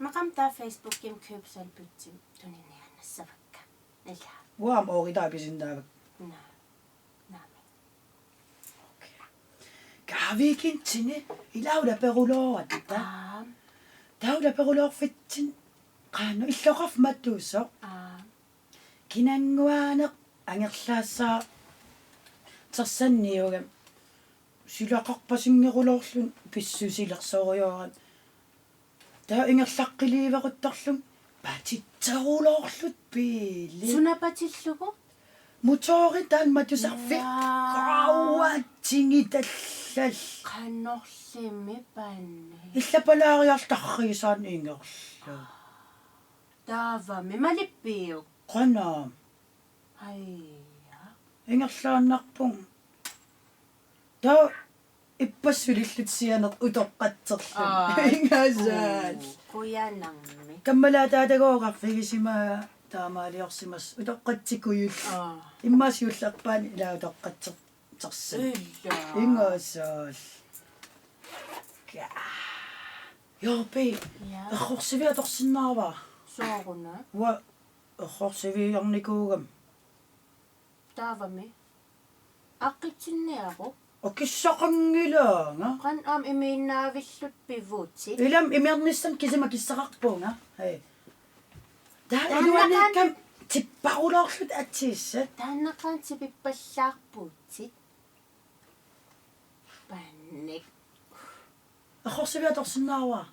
Maqamtaa Facebookim kyupsalpitsim tuninianassavakka. Nalla. Uam oritaapisinnaavak. Kaaviikintini ilaula peruloratta. Taula perulorfitsin qaanu illoqarf mattuussoq. Kinanguaaneq angerlaassaa tersanniugam silaqarpasingerulorlun pissusilersooriuarat. Taa ingerlaqqiliivequttorlum patitserulorlut piili. Sunapatillugu? Motori taan matusarfiq qauatingitallal. Qanorlimi Pannik. Illapalaariartarriisaan ingerlu. Taavami malippiuk. Qanaam. Aiya. Ingerlaannarpung. Taa ippassулиллутсианер утоққатсерлу. Ингаасаат. Quyanarmi. Каммалаатаатагооқарфигисимаа таамаалиорсимас утоққатсикуйул. Иммаасиуллерпаани илаутоққатсертерса. Ингаасаал. Йопи. Ахорсивиаторсиннаава. Sooruna. Уа ахорсивиарникуугам. Taavami. Aqqitsinniaru. Okissaqangilaanga. Qan am imiinnaavillut pivuutsi. Ilam imiarnissan kisima kissaqarpuunga. Hei. Taaluanikam tipparulorlut atsiissa. Taannaqaan tipippallaarpuutsit. Pannik. Ahorsiviatorsinnaarua.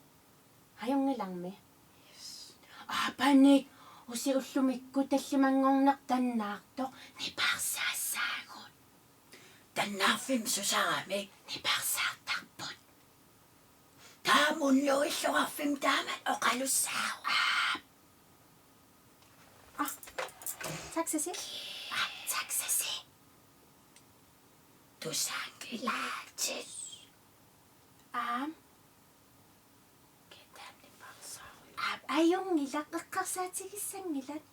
Hajungilarmi. Pannik. Usi ullumikku tallimangornaq tannaartoq niparsaassaagut. Tannaarfim susarami. Niparsaartarput. Taamulluilluarfim taamat oqalussaawa. Taksasi. Taksasi. Tusangilaatsit. Ajungilak eqqarsaatigissangilat.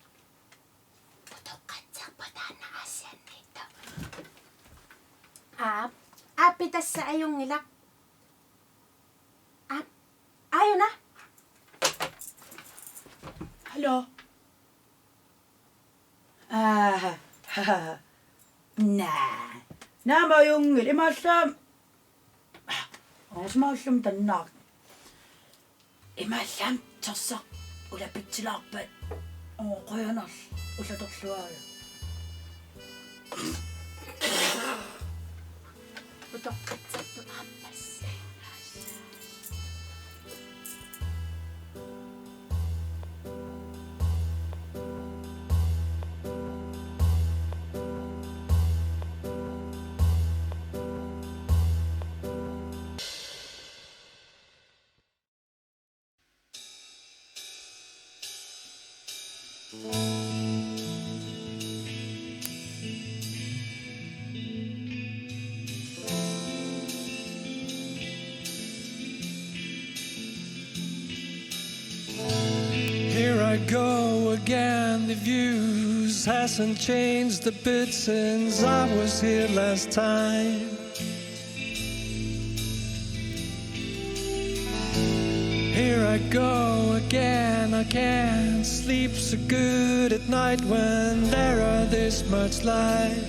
Putoqqatsarpataana aasianniitta. Aappi tassa ajungilak. Ajuna. Hallo. Nämä jungil. Osmaallum tannaaq. Imaallam tersa ulapitsilаарpat. Qoyanarl ullatorluaaya. Putoqqatsartu aappassa. Here I go again, the views hasn't changed a bit since I was here last time. Here I go again, I can't sleep so good at night when there are this much light.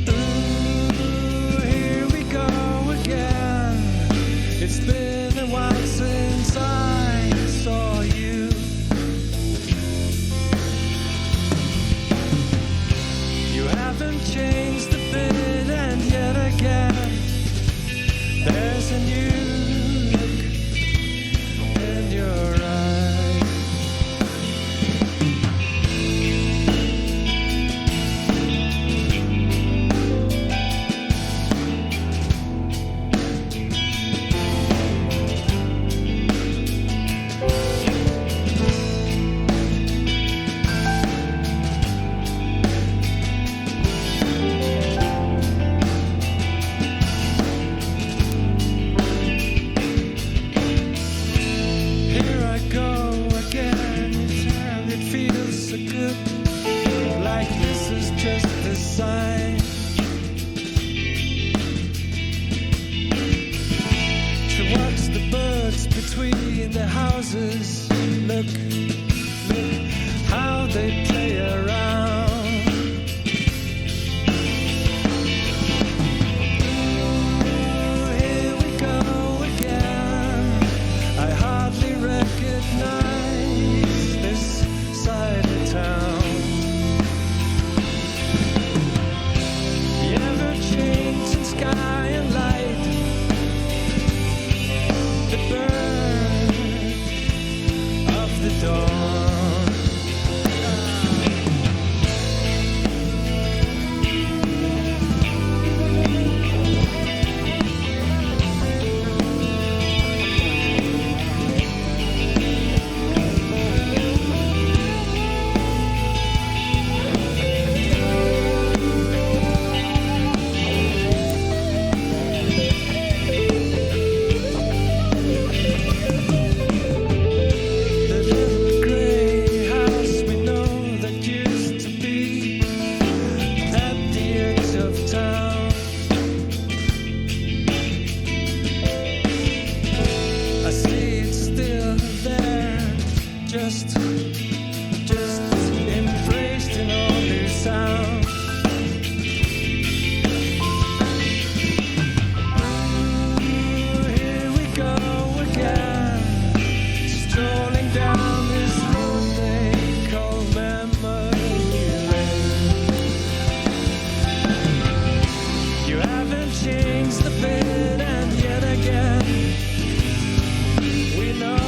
Ooh, here we go again. It's been a while since I saw you. You haven't changed a bit, and yet again there's a new look in your eyes. Here I go again, and it feels so good, like this is just a sign. To watch the birds between the houses, look how they play around. Ooh, here we go again. I hardly recognize this side of town. The ever-changing sky and light, the burn of the dawn. The little gray house we know that used to be at the edge of town. I see it's still there, just embraced in all new sound. Ooh, here we go again, strolling down this road they call memory lane. You haven't changed a bit, and yet again we know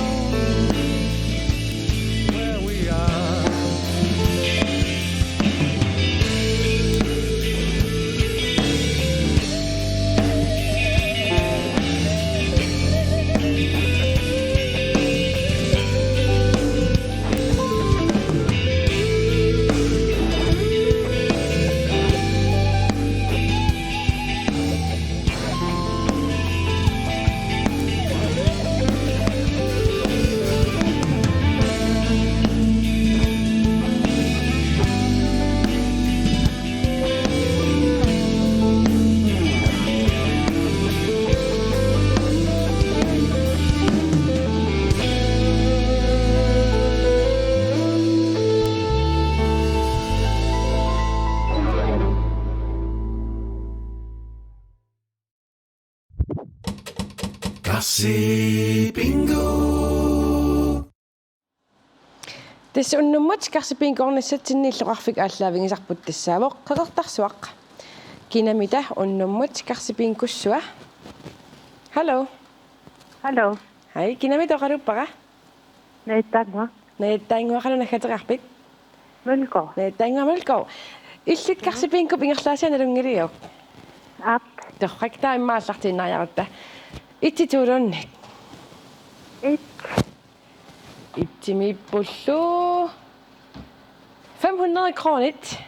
Karsipingo. Tässä on nummut karsipingoornissa tinniilluqarfik ааllaавигисарпут тассаавоq qeqertarsuaq. Kinamita on nummut karsipingussua. Hallo. Hallo. Hei, kinamita oqaluppara? Naitangua. Naitangua qalunaggaterarpit. Mulko. Naitangua mulko. Illut karsipingu pingerlaasiana lungiliuq. App. Torrak taimmaallartiinnaajarutta. Ittituulunnik. Ittimiippullu 500 kronit.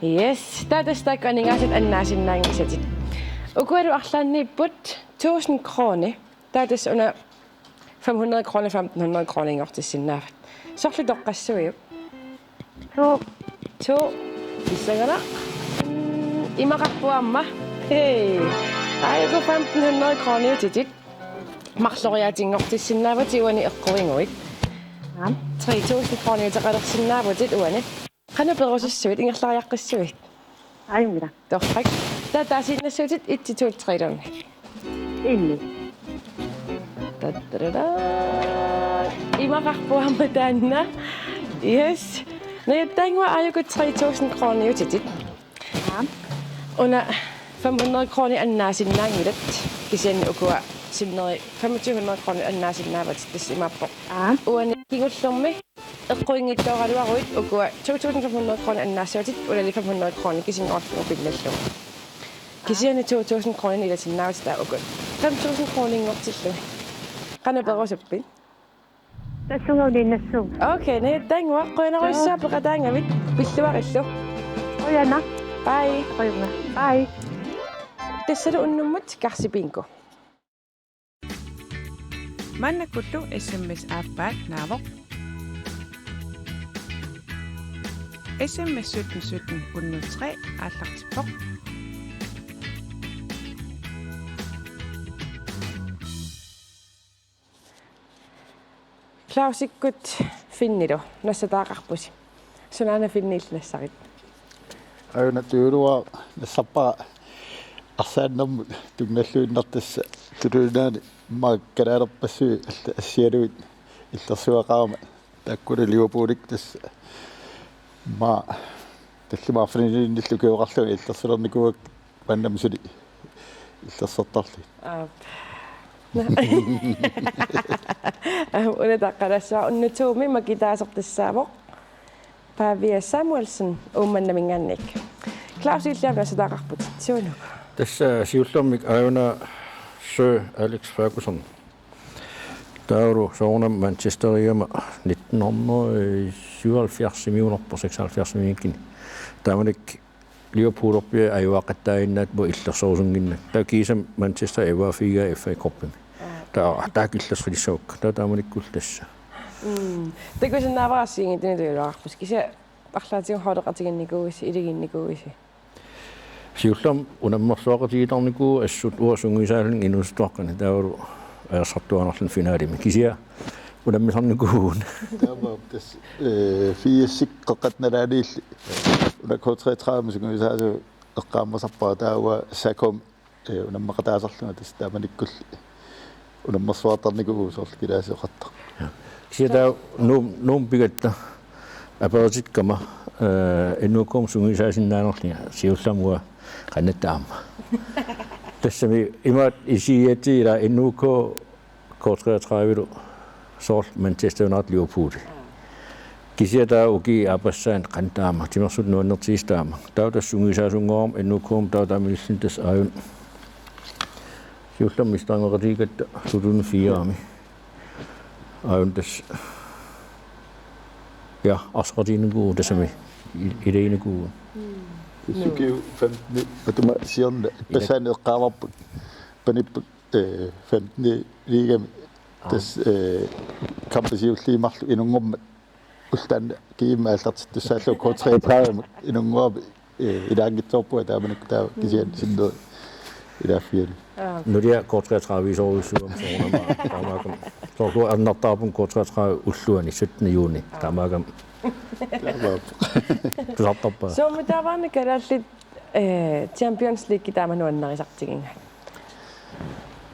Yes, tatastakkaningaasat annaasinnaangisatit. Ukualu arlaanniipput 1000 krone. Tatas una 500 kroner 1500 kroner sorlu toqqassuiu. To. Issagana. Imaqarpuamma. Hei. Aiku 1500 kroner titit. Maqloriatingortissinnaavati uani eqquinguit. 3000 kroner taqalersinnaavatit uani. Qanu perusussuit ingerlariaqqissuit. Aimira. Torrak. Tataasinnassууtit ittituut 300. Inni. Imaqarpuamma taanna. Yes. Naitangua ayukut 3000 kroner utitit. Una 500 kroner annaasinnaangilat. Kisian ukua 2500 kroner annaasinnaavatit tassimappoq. Uani kingullummi eqquingittoraluaruit ukua 2500 kroner annaassuutit ulali 500 kroner kisinngorlu pillallu. Kisiani 2000 kroner ilasinnaavatit ukua 5000 kroner ingortillu. Qanu perusuppin. Tassunguulinnassu. Okay, naitangua qoinaruissaa peqataangavit pilluarillu. Oyana. Bye. Oyana. Bye. Tassalu unnummut karsipingu. Mannakullu SMS aappaat naavoq. SMS 1717 103 aallartippoq. Klausikkut finnilu nassataaqarpusi. Sunaana finniillassarit. Ayuna tuulua nassappa arsaannermu tugnalluinnartassa tulunaani maakkalaarpassu assialuit illersuaqaama taakkuna Liverpoolik tassa ma tallimaarfininnillu kiuqarlu illersulernikuvak pannamsuli illersortarlu. Una taqqalassua unnutuumi makitaasortissaavoq. Pavia Samuelsen ummannamingannik. Klaus illiamna sataaqarput suunuk. Tässä siullormik ayuna Sir Alex Ferguson. Tauru soona Manchesteriama 1977 minuutkin. Tämmönik Liverpoolopia ajuaqattainnaat bo illersoorsunginna. Ta kiisam Manchester ever figa FA Cupin. Ta killasfilissok. Ta tämmönik kultassa. Takuisin naavaasiin tinituiluarpus. Se арлаатиу хоолеқатигинникууси илигинникууси. Siullom unammarsuaqatiitarniku assut uasunguisaalun inustuaqqana tauru aersartuanarlun finaalimi kisia unammisarnikuun. Tämä tässä fiisikkoqatnalaaniilli unakootreetraama sunguisaasu eqqaammasappaa taua sakom unammaqataasarluna tässä taamanikkulli unammarsuatarniku sorl kilaaseqatta. Kisia nuum pigatta aperitsitkama ennukom sunguisaasinnaanarlia siullamua qannattaamma. Tassami imaat isiatiila ennuko kortreetraavilu sorl Manchester United Liverpool. Kisiata uki apassaan qantaama timersut nuannertiistaama. Tauta sunguisaasungoom ennukom tautamilsintas aayun. Siullammistaangeratiikatta 2004 aayun tas ja asqatiinukuu tasami ileinikuu. Sukiu 15 atuma sionna pasaan eqqaavarput panipput 15 liigami tas kampasiulliimarlu inungormat ultaan kiimaallartittussaallu kootreetraama inunguapi ilaangitsorpua taamanikku taa kisian sinno ilaafiali. Nuria kortreetraaviisoruissuam soornama taamaakam sorlu annartaapun kortreetraa ulluani 17 juuni taamaakam tusartarpaa. So mutaavaanna kalallit Champions League taamanuannariisartiginga.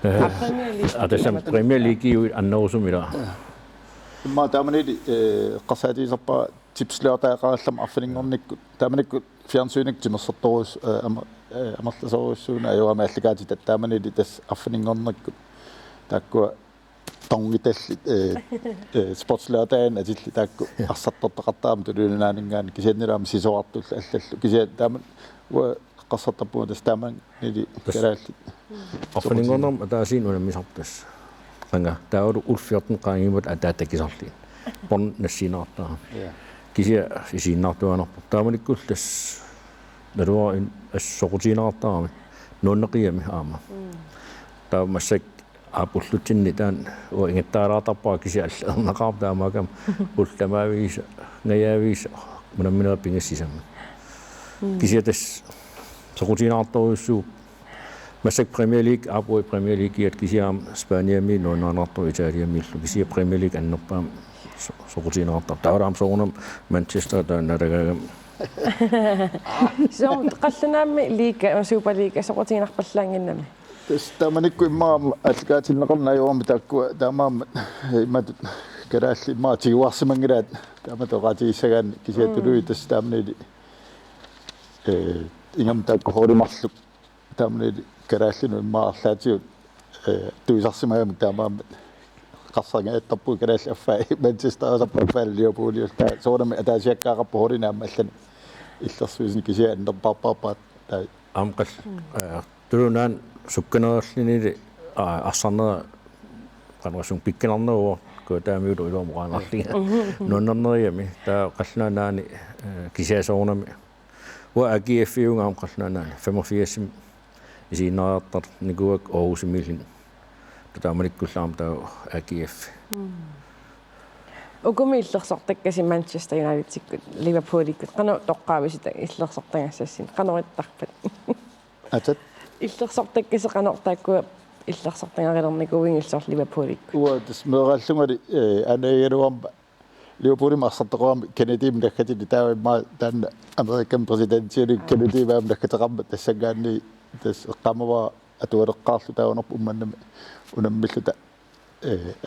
атасам Premier League аннерусумила имма таамани qassaatiisarpa tipsleertaaqarallam arfiniнгornikku taamanikku fiarnsuinik timersartorus амарласоруссууна аюама алликаати таамани тас арфинингорникку тааккуа тонгиталли спортслеертаан атилли таакку арсартортақартаама тулуунаанинггаани кисианнилаама сисоартулла аллаллу кисиа таама уа qassartappuun tas taamang nili kalaалли арфинингорнерм атаасиин унаммисартас qanga tauru ulfiorten qaangimut ataattakisarliin porn nassiinaartaa kisia isiinnaartuanarpu taamanikkullas narua in assoqutiinaartaami nuunneqiami aama taamassak aapullutinni taan ua ingattaalaartarpaa kisia allerneqaar taamaakam ullamaaviisa ngayaaviisa munamminera pingassisama kisia tas soqutiinaartorussuu Massak Premier League apu Premier League iat kisiam Spania mi no narto Italia mi kisia Premier League annoppa soqutiinaarta taaram soonam Manchester ta naragam so qallanaammi liiga Super League soqutiinarpallaanginnami taamanikku imma alkaatinneqarna ajuam taakku taamaam imat karaalli imma tiuarsimangiraat taamatoqaatiissagaan kisiatului tas taamnili ingam taakku horimarluk taamnili karaallinu imma arlaatiut tuisarsimaam taamaam qassanga ettarpu karaalli affaa Manchester asappa Liverpool ta soorami ataasiakkaaqarpu horinaam allan illersuisni kisia annerpaarpaarpaat ta amqal tulunaan sukkanerallinili arsarnera qanrasung pikkinarneruo kutaamiulu iluamuqaanarlinga nunnerneriami taa qallanaanaani kisiasoornami wa AGF-iungaam qallanaanaani 85 isiinnaartar nikuak Aarhusimilin taamanikkullaam taa AGF ukumi illersortakkasi Manchester United Liverpoolikkut qanu toqqaavisita illersortangassassin qanurittarpat atat illersortakkasi qanortaakkua illersortangarilernikuuingillor Liverpoolikku uwa tasmeerallungari anayaruamba Liverpoolim arsartoqaam Kennedy mdakkati taawimma taanna American presidential Kennedy baam dakkataqamma tassagaanni tas qamava atuareqqaarlu taawanerpu ummannami unammilluta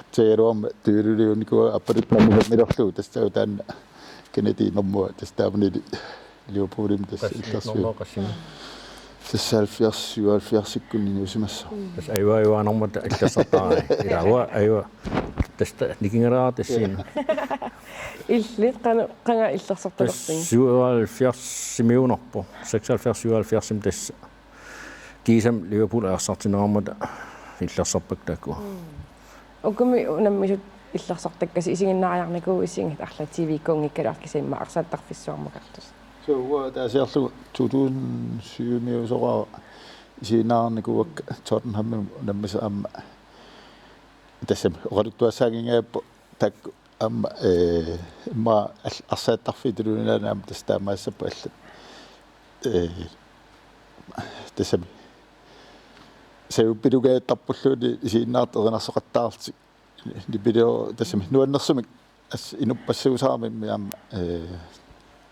atsayaruam tuululiunikua apparitnammilerlu tassaa taanna Kennedy normua tastaamnili Liverpoolim tas illersuit tassalfiarsiualfiarsikkunni usimassa tas aywa normata illersortaa ilawa aywa tasta nikingera tassin illit qanga illersortalertin 77 millionerpo 76 tassa kiisam Liverpool aarsartinerarmata illersorpak taakku ukumi unammisut illersortakkasi isinginnaariarnikuu isingit arla TV-kongikkaluarkisimma arsaattarfissuarmakartus so taasiarlu 2007 miusoqa isiinaarnikuak Tottenham unammisa amma tassam oqaluttuassaagingaappu takku amma imma arsaattarfitulunaanaam tastaamaissappu allat tassam sayuppilugaattarpulluuni isiinnaarterinarsoqattaarti nipilio tassam nuannersumik as inuppassausaami miam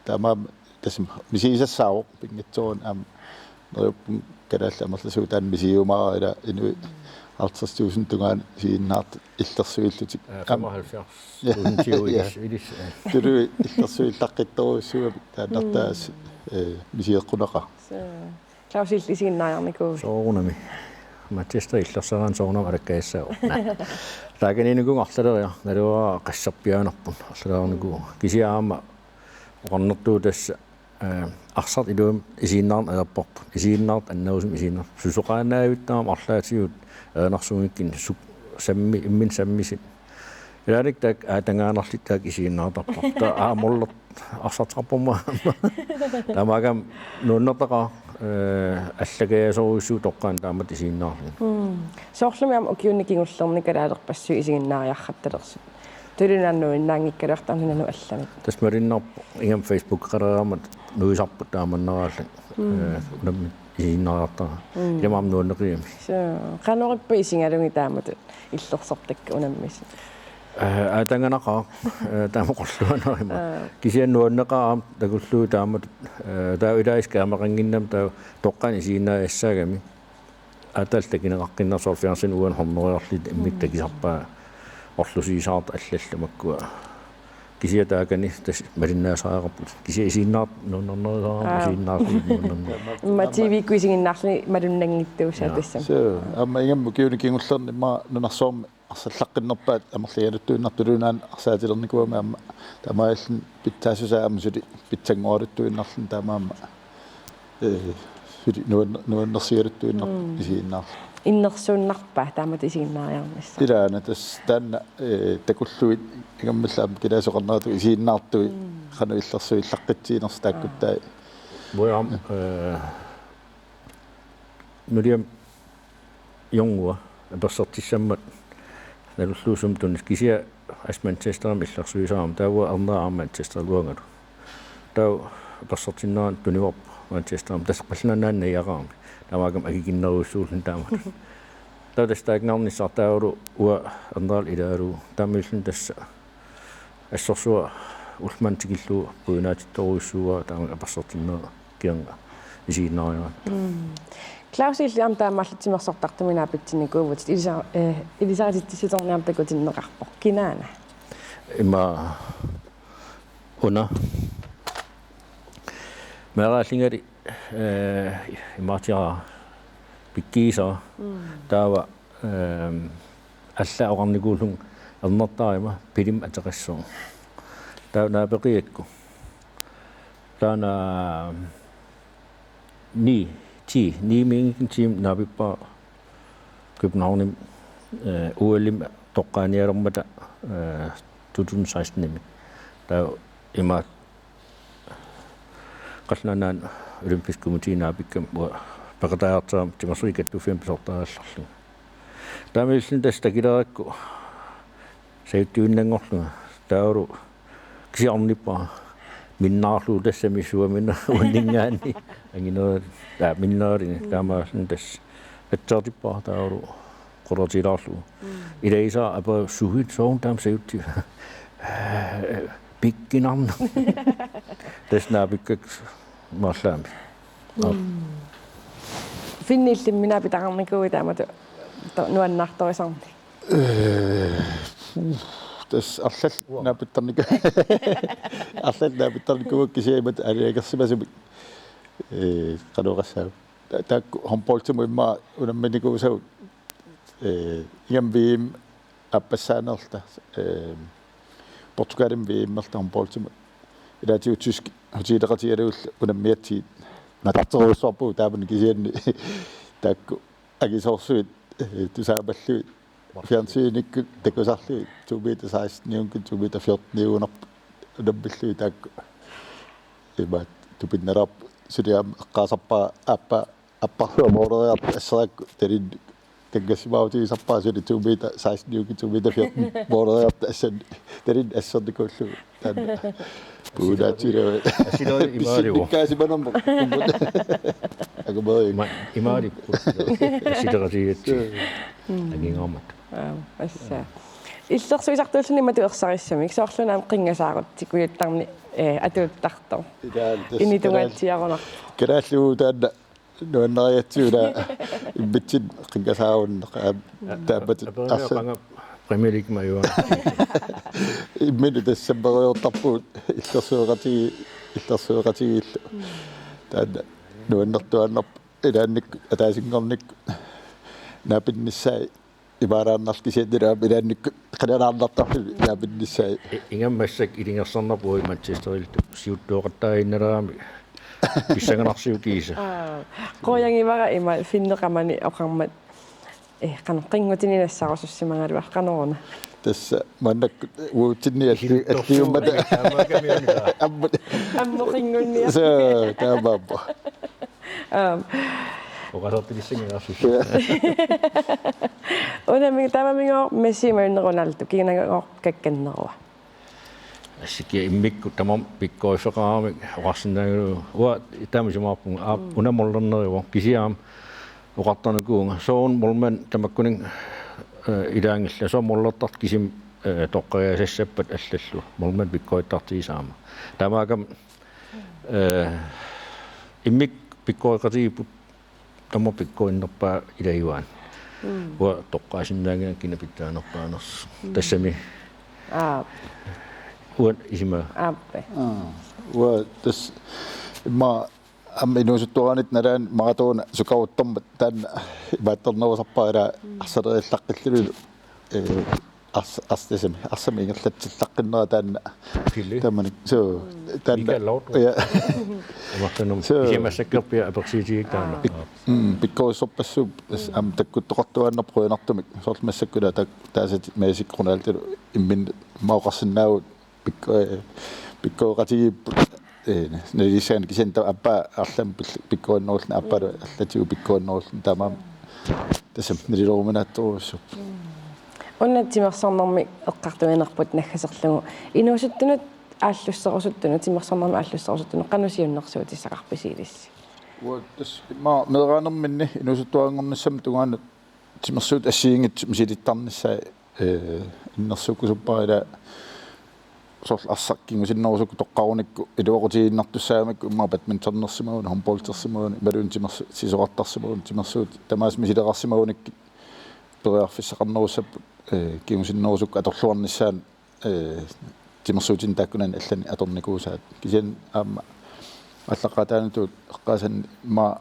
tamaam tassam misiisassaavoq pingatsoon am noruppun kalaalla amerlasuutaan misiumaa ila inui 50.000 tungaan siinnaart illersuillutik 75.000 ilis tulu illersuillaqqittoruussuga taanartaas misiiqqunaqa Klausil isinnaariarnikuu soorunami Manchester illersaran soornam alakkaissao laaganinikun arlaleria nalua qassarpiaanerpun arlalearniku kisiaama oqarnertuu tassa arsart iluum isiinnaarn alerporpu isiinnaart annerusum isiinnaart susoqaanaavittaam arlaatigut aanarsuungikkin sammi immin sammisit ilaalik taak aatangaanarlit taak isiinnaartarpar ta aamollat arsartarpumma tamaagam nuunnertaqa аллагаасоруссуу тоққаан таамат isiinnaarlin soorlumiam ukiunnikingullerni kalaalerpassu isiginnaariarrattalерсут tulunannuinnaangikkaluartarnanu allamit tasmarinnerpu ingam Facebook qaraamат nuisarput taamanneraallan unammi isiinnaariartara ilamam nuunneqiami qanorippa isingalungi taamut illersortakka unammis атангanaqa таамоқорлуанерima кисианнуаннеқаам такуллуу таамат таа илаискаамақангиннам таа тоққани сииннаассаагами атаалтакинеқарқиннерсорфиарсин уан хорнериарлит иммиттакисарпаа орлусиисаарт аллалламаккуа кисиатаакани тас малиннаасаақарпут кисия исииннаат нуннернерисаарам исииннаарлу имма тв куисигиннаарлни малуннангиттуусаа тассам so amma ingam kiunikingullerni ma nunarsoormi арсаллаққиннерпаат амерлигалуттуиннартулунаан арсаатилерникуама амма тамааллин питтаасусаама сули питсангуалуттуиннарлун таамаама сули нуаннерсигалуттуиннар исииннаарлу иннерсууннарпаа таамат исигиннаариарнисса илаана тас таанна такуллуит игаммаллаам килаасоқарнерату исииннаартуи хану иллерсуи иллаққитсиинерс тааккуттай боям нуриам юнгуа аберсертиссаммат налуллуусум тунис кисия ас Манчестерам иллерсуисаам таава арнаа Манчестер луангалу таа аберсертиннаан туниуап Манчестерам тасқалланаанна ягаам тамаагам агигиннеруссуулун таамат таудастаагнаарнissartaavulu уа арнаал илаалу таамиллун тасса ассорсуа улмантигиллуу пуинаатитторуиссуа таама аберсертиннаа кианга исигиннариа Klaus illiam taammaallutsimерсортартуминаа питсиникуувут илисаатиттисуторниам такутиннеқарпо кинаана има уна мерааллингали имаатиара пиккиса таава аллаоқарникуулун ернертаарима пилим атеқассуу таанаа таана ni minkin team nabippa København OLM toqqaaniarermata 2016 nimi ta ima qallanaan olympisk komite nabikkam wa paqataartaam timarsuikattu 5 sortaarallarlu taamilsin tastakilerakku sayuttuinnangorlu tauru kisiarnippa minnaarlu tassamisuamina unningaani angino minnaari taamaasin tass attartippa tauru qorotilaarlu ilaisa apa suhit soon taam sayutti pikkinarna tasnaabikak mallaami finnillimmina pitaqarnikuui taamatu nuannartorisarni das allal naapittarnik allal naapittarnikuuk kisiimat aliakersimasumi qaluqassaagu taak homboltimu imma unammanikuusau ingam VM appassaanерта Portugalin VM-merta homboltimu ilatiu tysk hotiileqatigaluulla unammiatsiit natarteruussorpu taamani kisianni taakku agisorsuit tusaamalluit fjernsynikku takusarluit 2016 2014 unambillu taakku imaat tupinnerap suliam eqqaasarpaa apparlua mooreriart asseraakku talin kangassimaauti sarpaa suli 2016 2014 mooreriart assan talin assernikullu taanna puunaatira asiloi kaasimanamma agumari imaari asileriatti agingaamat assa иллерсуисартууллуни матуерсарissami ксоорлунаам qingasaagut tikuyuttarni атуuttарто инитугаатсиарунар керааллуу таанна нуаннериатсууна имбитсин qingasaarunnеqa таапат арса Premier League маюа иммину тассамбериортарпуут иллерсуоqatigiillu таанна нуаннертуаннерп илаанник атаасингорник наапинниссаа ибарааннарл кисиаттилаа илаанник qalaanaarnartarlu наапинниссаа ингаммассак илингерсарнарпуи Манчестерилту сиуттуоqattaaиннераами писсаганарсиу кииса qoyangivara ima finneqamani oqarmat qanqinngutiniнассарусуссимагалуар qanорuna тасса маннак уутинни аллиуммата аммоқингунниа таабааппа оqasartilissingiarsus унами тамамиго мессимернеруналту кинагоо какканнеруа ассики иммикку тамам пиккоифеqaramik оqarsinnaagulu уа таамисумаарпун унаморлернериво кисиаам оqartarnukuunga соон молман тамаккунин илаангилла сооморлертарт кисим тоққагаасассаппат аллаллу молман пиккоиттартигисаама тамаагам иммик пиккоиqatiiput tamma pikkoinnerpaa ilaiuan wa toqqaasinnaagina kinapitaanerpaanersu tassami uat isima aappe wa tas ma amminusuttuanit nalaan maratoona sukauttormat taanna imaattornerusarpaala arsalerillaqqillu astasem asami ingerlatsillaqqinera taanna tamani so taanna ja amartanum isimassakkerpia apersiitiik taanna pikkoissorpassuup am takkuttoqartuannerpruinartumik sortmassakkula taasat meesikronaaltalu immin maoqarsinnaavut pikkoqatigiippu nalisaan kisenta appa arlam pikkoinnerulna appalu allatiu pikkoinnerulna tamam tasam nililorumanaattoruussup уннатимерсарнэрми эққартуинерпут наггасерлугу инуусуттунут ааллуссерусуттунут тимерсарнэрми ааллуссерусуттунут қанусиуннэрсуут иссақарписиилисси вот тас ма мераанерминни инуусуттуангорнассам тугаанат тимерсуут ассиингит мисилиттарнissaа иннерсукусуппарила сорл ассаккингусиннерусук тоққаруникку илуоқутигиннартуссаамакку имма бадминтоннерсимагун хомболтерсимагун малуун тимерсу сисоқартарсимагун тимерсуут тамаас мисилеқарсимагуникки периарфиссақарнеруссап кингусиннерусук аторлуарниссаан тимерсуутин тааккунан аллани аторникуусаат кисиан аама аллақатаанутут эққаасан ма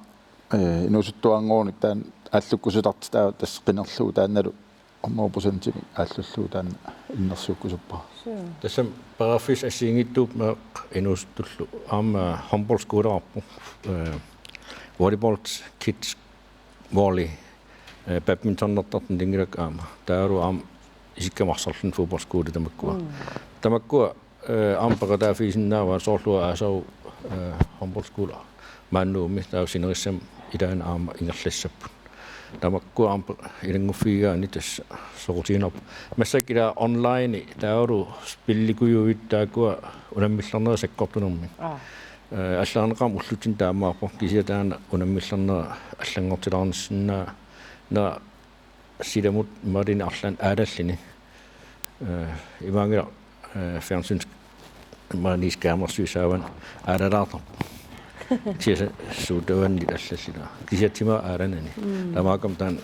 инуусуттуангооник таан ааллуккусутарт таа тас қинерлуу таанналу 100% ааллуллуу таан иннерсууккусуппа тассам парафис ассиингиттууп ме инуустуллу аама хомболскуулерарпу volleyball kids volley badmintonnertartun tingilak aama taaru aam isikkamarserlun fodboldskole tamakkua ampaqataafiisinnaava soorlua aasau håndboldskole maannuumi tausinerissam ilaan aama ingerlassappu tamakkua ampa ilanguffigaani tassa sorutiinerp massakila online taaru spillikujuit taakua unammillarnera sakkortunermi аллаарнеқарм уллутин таамаарпо кисиатаана унаммилларнера аллангортилаарниссиннаа на сидамут марин арлан аадаллини имангера фернсинс манис камерсуисааван аадалаартар киса суудаван аллаллина кисиатима ааранани тамаакам таан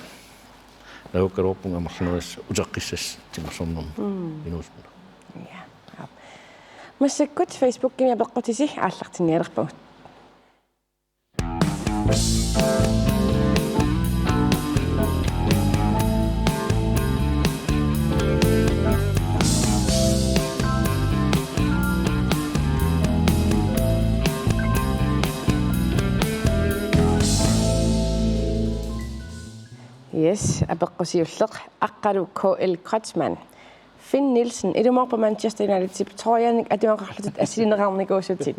лаукароппунга марсинерис утеққиссас тимарсорнерм инуусна массаккут фейсбуккими апеққутиси ааллартинниалерпагут Yes, апеққусиуллеқ аққалу KL Kratzmann Finn Nielsen, er du på Manchester United? Tror jeg, at det var ret at sige, at det går så tit.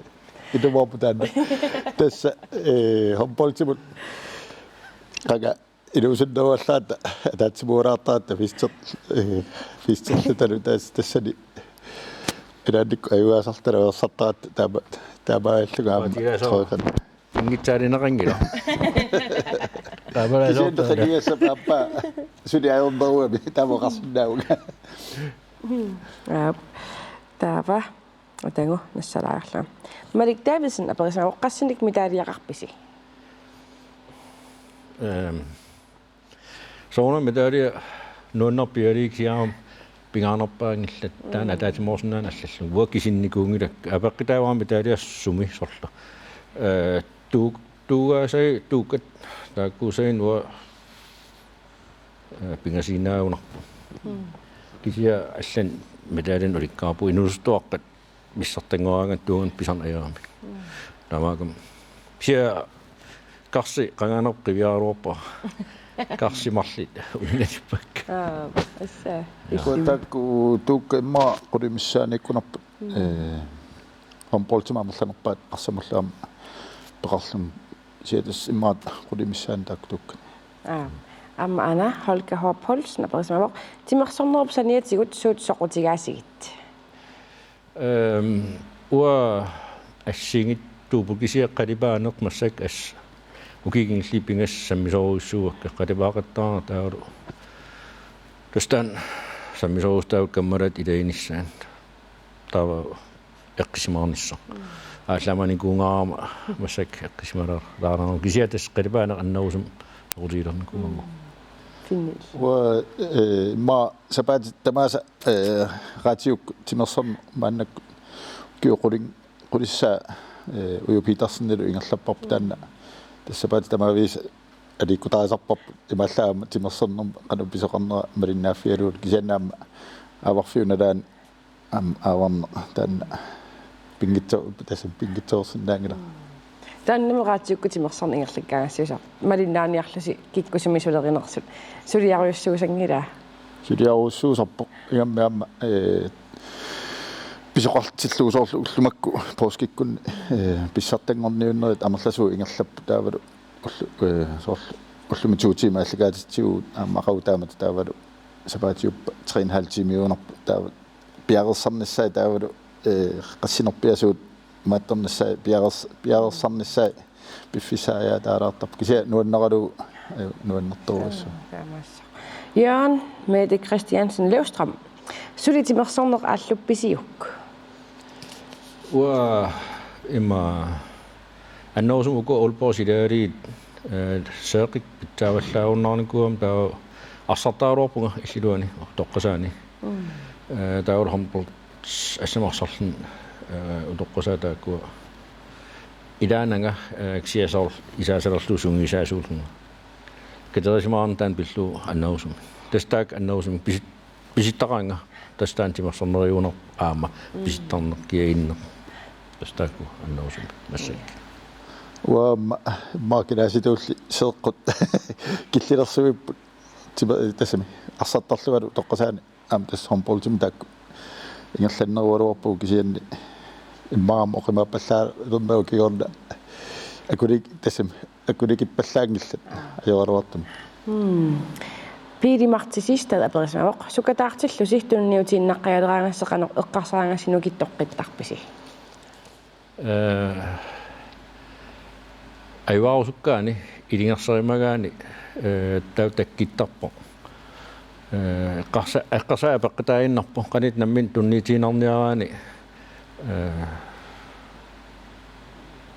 Det var på den. Det er håndboldtimod. Er du sådan noget slat, at det er morat at fisk lidt det så det. Det er jo altså der er sat der bare ikke gør. Ingen tager det ringe da. Der var det det så pappa. Så det er jo bare der var resten der. Ja, der var og dengo nassalaarla. Malik Davidson aperisa oqqassinnik mitaliaqarpisi. Soona mitali nuunnerpialiikiarum pingaarnerpaangillat taana taatimoorsunnaana allallu vuakisinnikuungilak apeqqitaawaam mitaliassumi sorla. Tuugaasai tuukat taakkuusain wa pingasinaaunarpu. Kisia allan medaljen ulikkaarpu inustuaqqat missartangoagan tuun pisarnajaami tamaakam sia karsi qanganerqiviaruarpa karsimarlit ulinatippak assa ikkutakku tuukimma qulimissaaniikkunarpa håndboldtimaammerlanerpaat qarsamullaam peqarlum siatas immaat qulimissaan taaktuk Amma Anna Holger H. Poulsen aperisa timersornerup saniatigut suut soqutigaassigit. Ua assingit tuupukisiaqqalipaaneq massak ass ukigingillipingas sammisoruussuuakka qalipaaqattaana taalu tastaan sammisoruustaauk kammalat ilainissaan tava эққисимаарнisса аалламани куунгаама массак эққисималаа лаарнаа кисиатас қилипаана аннаусум ордилерни куунгаама ما سبات تماس راتيو تمصم مانك كيو قريسا ويبيتاسن إنغلاب تان سبات تماويس أدي كتاز أبب إمالا تمصم قالوا بيسقنا مرينا فيرو جنام أوقفوا ندان أوام تان بينجتو سندانغلا тааннамераатиукку тимерсарнингерликкаагассиуса малиннаaniарлуси киккусимисулеринерсут сулиаруйуссуусангила сулиаруйуссуусарпо иаммаама писоқартиллуусоорлу уллумакку пооскиккунни писсартангорниуннерит амерласуу ингерлаппу таавалу соорлу уллуми туутимааллагаатитсигу ааммақау таамат таавалу сапаатиуппа 3,5 тимиунерпу таава пиарерсарниссаа таавалу qassinerpiasuut maattornassai piarersarnissai piffisaaja taalaartarp kisia nuanneralu nuannertoruissu Jørgen Mette Christiansen Løvstrøm sulitimersorner alluppisiuk wa imma annoosum uko olpoosilaari saaqik pittaavallaaunnarnikuam taa arsartaaruorpunga illuani toqqasaani taurhampu асмарсарлун утоққусаатааккуа илаанага ксиасоор исаасалерлуусунгисаасуулнга катерисмаарн таан пиллу аннаусум тастаак аннаусум писиттараанга тастаан тимерсорнериунер аама писиттарнер киаиннер тастаакку аннаусум массак ва маакилааситуулли сеэққут киллилерсуиппут тасами арсаттарлугалу тоққасаани аам тас хомполтим таакку ингерланнеруалуарпу кисианни иммаам оқимааппаллаа луннау кигорна акулик тасам акуликиппаллаангиллат ажоралуартум пири мартисистад аперисмавоқ сукатаартиллу сихтунниутииннаққиалераангассеқанеқ эққарсарангассину киттоққиттарписи айваусуккаани илингерсеримагаани таутаккиттарпо эққарсаа пеққитаиннарпо қанит наммин тунниитиинарниараани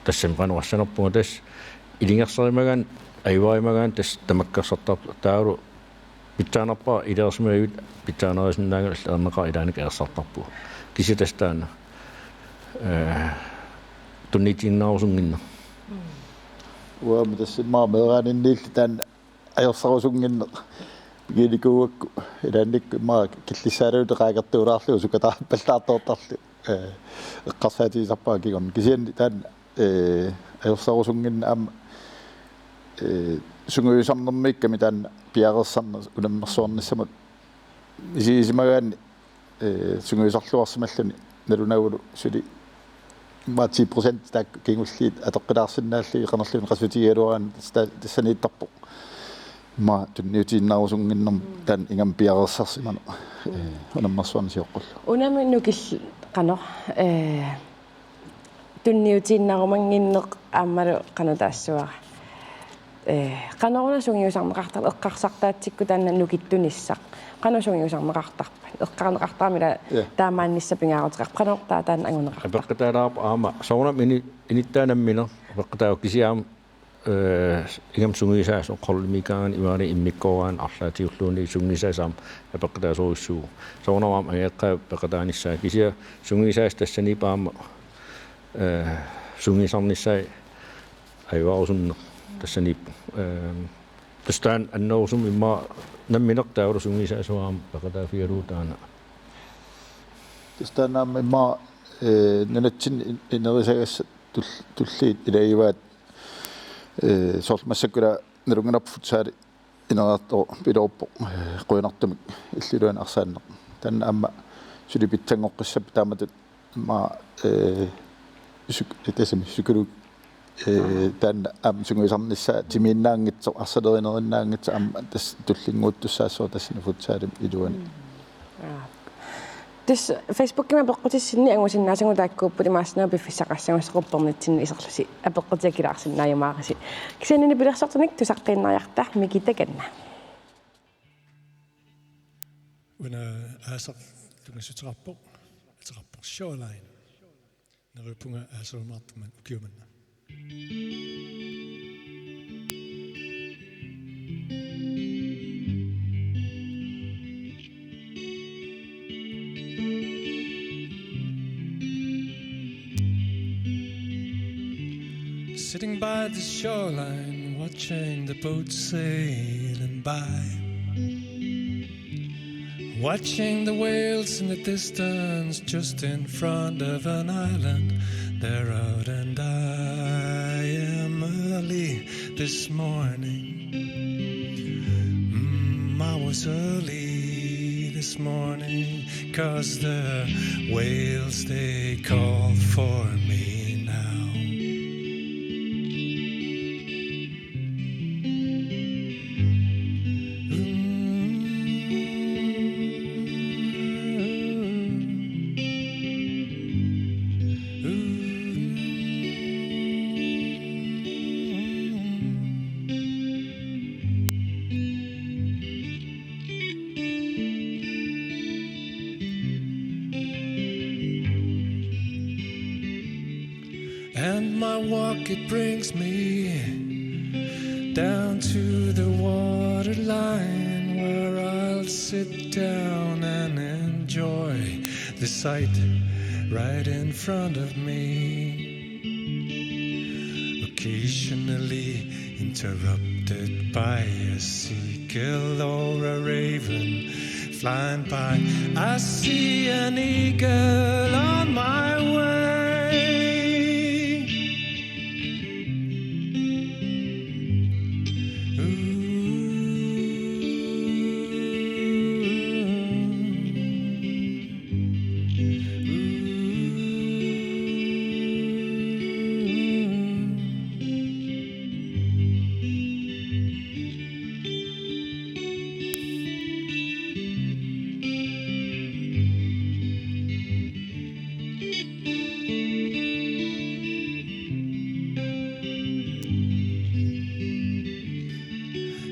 тассам қануассанерпуга тас илингерсеримагаан айваимагаан тас тамаккерсартар таалу питсаанарпаа илерсмаавит питсаанерисиннаангал ернеқар илааник ерсартарпу киситастаана тунниитииннаарусунгинна уама тассимаа мераанинниилли таан аерсарусунгинне гиликуакку илаанникку маа киллисааруутеқаагертуулаарлу сукатаарпаллаартоортарлу эққарсаатисарпаа кигорн кисианни таан аерсарусунгинна аама сунгуйусарнэрмикками таан пиарерсарнер унаммерсуарниссамут исисимагаанни сунгуйусарлуарсималлуни налунаагулу сули ма 10% так кингуллиит атоққилаарсинаалли қанерлуни қасутигиалуаран тассанииттарпо ма тунниутииннаарусунгиннэрм таан ингам пиарерсарсиману унаммерсуарнисиоққуллу унаминнукил қанер тунниутииннарумангиннеқ ааммалу қанутаассуара qanaruna sungiusarneqartar eqqarsartaatsikku taanna nukittunissaq qanu sungiusarneqartarpa eqqarneqartaramila taamaannissapingaaruteqar qanortaa taan anguneqartar apeqqitaalaarp aama soornam inittaanammina apeqqitaaw kisiaam igam sungisaas oqqorlimikaan imaani immikkooraan arlaatiulluuni sungisaasam apeqqitaasorussuu soornamaam ageqqa peqqitaanissaa kisia sungisaas tassani paama sungisarnissai aivarusunne tassani tastaan annoosum imma namminertaulu sungisaasuaam peqqitaafialuutaana tastaanaam imma nanatsin inerisagas tulliit ilaivaat sormassakula nalunganarput ineraarto piloorpo quinartumik illiluan arsaanneq tanna amma sulipitsangoqqissap taamatut ma tasami sukulu tan am sunguisarnissa timiinnaangitso arsalerinerinnaangitso am tas tullinguuttussaassuor tassina futsaalim iluani тас фейсбуккима пеққутиссинни ангусиннаасагу тааккууппути maassnaa пиффисақассагуссеқарпэрнитсинни исерлуси апеққутиакилаарсиннааюмаариси кисанини пилерсартуник тусаққииннариарта микитаканна una asaq tungasutaqarpoq ataqarpoq shoreline Nerupunga asomartuman ukiumanna. Sitting by the shoreline, watching the boats sailing by, watching the whales in the distance, just in front of an island. They're out and I am early this morning. I was early this morning, 'cause the whales they call for me now. And my walk, it brings me down to the waterline, where I'll sit down and enjoy the sight right in front of me. Occasionally interrupted by a seagull or a raven flying by. I see an eagle on my way.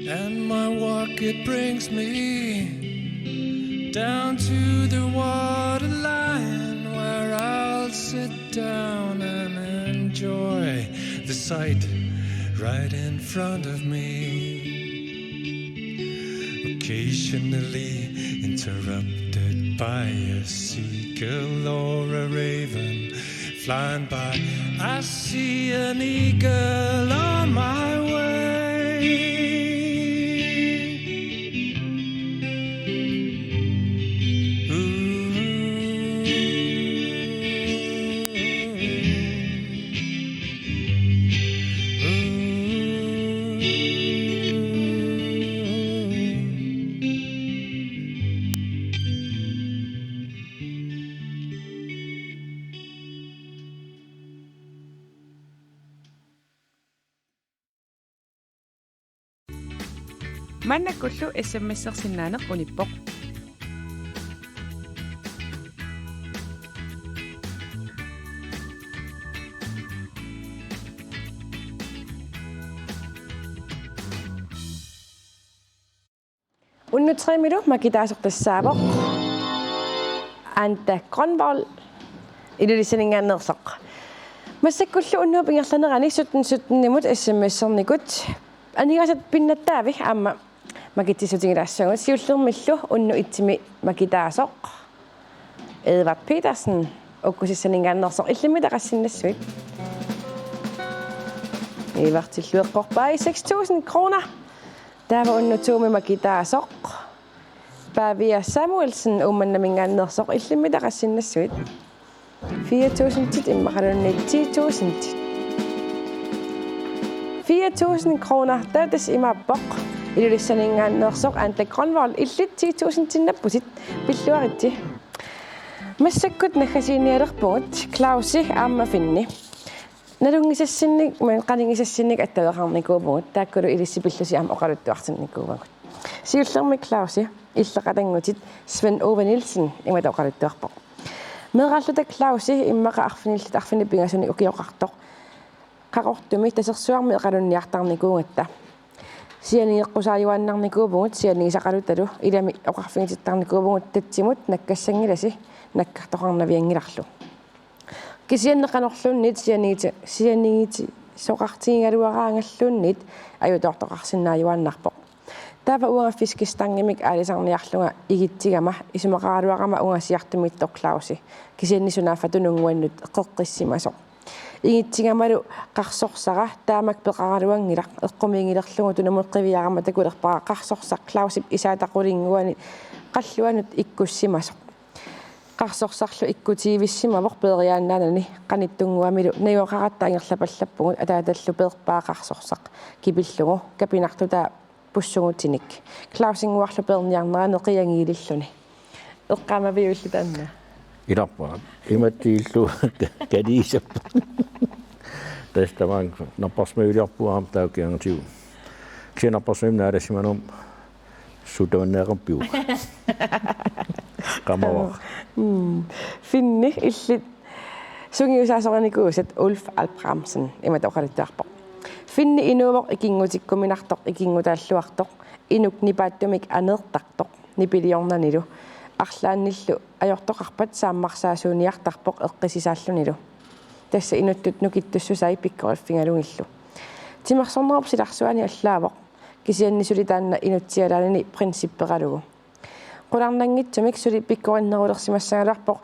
And my walk, it brings me down to the waterline, where I'll sit down and enjoy the sight right in front of me. Occasionally interrupted by a seagull or a raven flying by. I see an eagle on my way. Mannakullu SMS-ersinnaaneq unippoq. Unnu 3 minutter makitaasortassaavoq. Anta Grønvold ililisaningaannersoq. Massakkullu unnu pingerlanerani 17 SMS-ernikut. Anigasat pinnattaavi aamma makittisutigilaassugut siullermillu unnu itsimi makitaasoq. Edvard Petersen ukkusissaningaannersoq illimilaqassinassuit. Edvard tillueqqorpai 6.000 kroner. Tava unnu tuumi makitaasoq. Pavia Samuelsen ummannamingaannersoq illimilaqassinassuit. 4.000 tit immaqalunni 10.000 tit. 4.000 kroner. Täytäs imappoq. Ililisaningaannersoq Anta Grønvold illit 10.000 tinnappusit pilluaritti. Massakkut naggasiinialerpugut Klausi aamma finni. Nalungisassinnik qaningisassinnik attaleqarnikuupugut taakkulu ilissipillusi aam oqaluttuartinnikkuuvagut. Siullermi Klausi illeqatangutit Sven Ove Nielsen imata oqaluttuarpoq. Meeralluta Klausi immaqa arfini pingasuni ukioqartoq. Qaqortumi tasersuarmi eqalunniartarnikuugatta. Sianiiqqusaajuannarnikuupugut sianigisaqalutalu ilami oqarfingitittarnikuupugut tatsimut nakkassangilasi nakkartoqarnaviangilarlu. кисианнеқанерлуннит сианигити соқартиингалуараангаллуннит аюторторқарсиннааюаннарпоқ таава уангаффискистангимик аалисарниарлунга игитсигама исумақаралуарама унгасиартумиттор клауси кисианнисунааффа тунунгуаннут эққеққиссимасоқ игитсигамалу қарсорсара таамак пеқаралуангилақ эққумиингилерлугу тунамуққивиарама такулерпара қарсорсақ клаусип исаатақулингуани қаллуанут иккуссимасоқ qarsorsarlu ikkutiivissima peeriaannaanani qanittungguamilu nayuoqarattaangerlapallappugut ataatallu peerpaa qarsorsaq kipillugu kapinartuta pussugutinik klausinguarlu peerniarnerane qiangiililluni eqqamaviullu tanna ilappa imattiillu kadiisappa tastavan napasmeuliarpuaam taukiangatiu ksinapasmimnaalassimanum sutavanneaqampiu qamawaq finni illit sungiusaasoranikuusat Ulf Albramsen imatoqalittuarpoq finni inuuvoq ikingutikkuminartoq ikingutaalluartoq inuk nipaattumik aneertartoq nipiliornanilu арлаанниллу ajortoqarpat saammarsaasuuniartarpoq eqqisisaallunilu tassa inuttut nukittussusai pikkoriffingalungillu timersornerup silarsuani allaavoq kisiannisuli taanna inutsialaanini prinsipperalugu qularnangittumik suli pikkorinnerulersimassagaluarpoq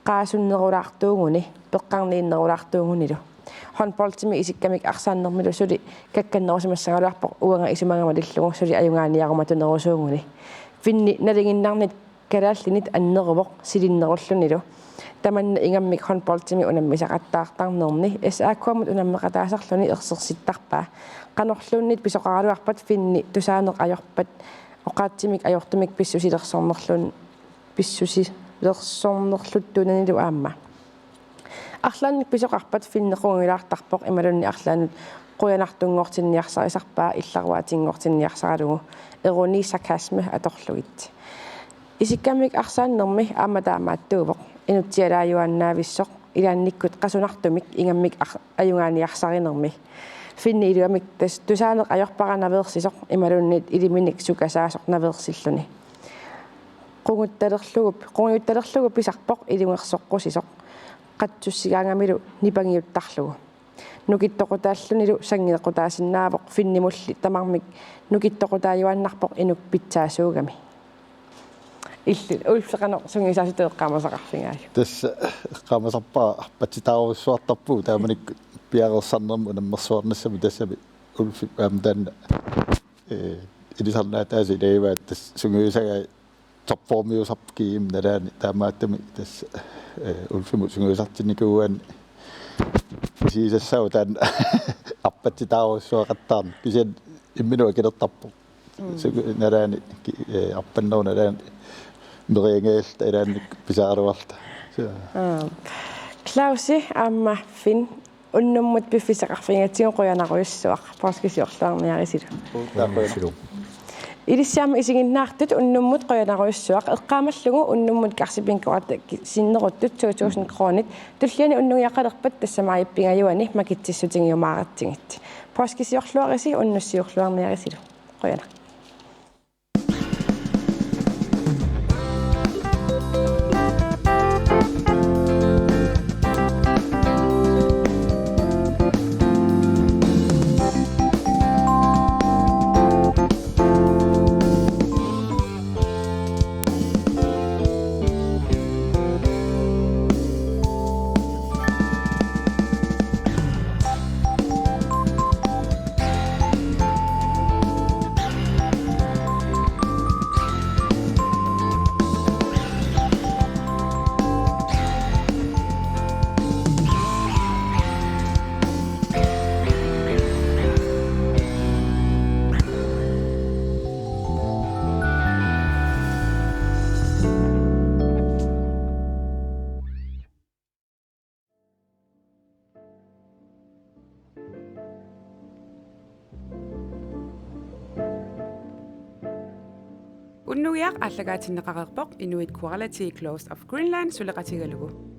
qaasunnerulaartuunguni peqqarniinnerulaartuungunilu håndboldtimi isikkamik arsaannermilu suli kakkannerusimassagaluarpoq uanga isumangamalillugu suli ajungaaniaqumatunerusuunguni finni nalinginnarnit kalaallinit anneruvoq silinnerullunilu tamanna ingammik håndboldtimi unammisaqattaartarnerni SAK-mut unammeqataasarluni ersersittarpaa qanorlunnit pisoqaraluarpat finni tusaaneq ajorpat oqaattimik ajortumik pissusilersornerluttunanilu aamma арлаанник писоқарпат финнеқунгилаартарпоқ ималунни арлаанут қуянартунгортинниарсарисарпаа илларуатингортинниарсаралугу эруни саркасме аторлугит исиккамик арсааннерми ааматаамааттуувоқ инутсиалааюаннаависсоқ илаанниккут қасунартумик ингаммик аюнгааниарсаринерми finni iluamik tusaaneq ajorparanaveersisоq imalunnit iliminik sukasaasoq naveersilluni qunguttalerlugu pisarpoq ilungersoqqusиsoq qatsussigaangamilu nipangiuttarlugu nukittoqutaallunilu sangilequtaasinnaavoq finnimulli tamarmik nukittoqutaayuannarpoq inuk pitsaasuugami illu ulfeqano sungisaasiteeqqaamasaqarfingaalu tassa eqqaamasarpaa arpatitaaruissuartarpuu taamanik piarersarnermu unammersuarnassami tassami ulfi aamtaanna ilisarnaataasi leivaat tass sungiusaga topformiusarkiim nalaani taamaattami tassa ulfimu sungiusartinnikuuan isiisassau taan arpatitaaruissuaqattaarni kisian imminua kilertarpo nalaani arpanneru nalaani meriangeelta ilaannik pisaaruarta Klausi aamma fin unnummut piffisaqarfingatsigu quyanaquyussuaq paaskisiorluarniarisilu илиссаама исигиннаартут уннуммут quyanaquyussuaq эққаамаллугу уннуммут карсипинкуарта синнеруттут 2000 кроонит туллиани уннугиақалерпат тассамаайиппингаюани макитсиссутингиумааратсигит пааскисиорлуариси уннуссиорлуарниарисилу quyanaq Unnuiaq allagaatinnaqaqerpoq Inuit Kuarlati Close of Greenland suleqatigalugu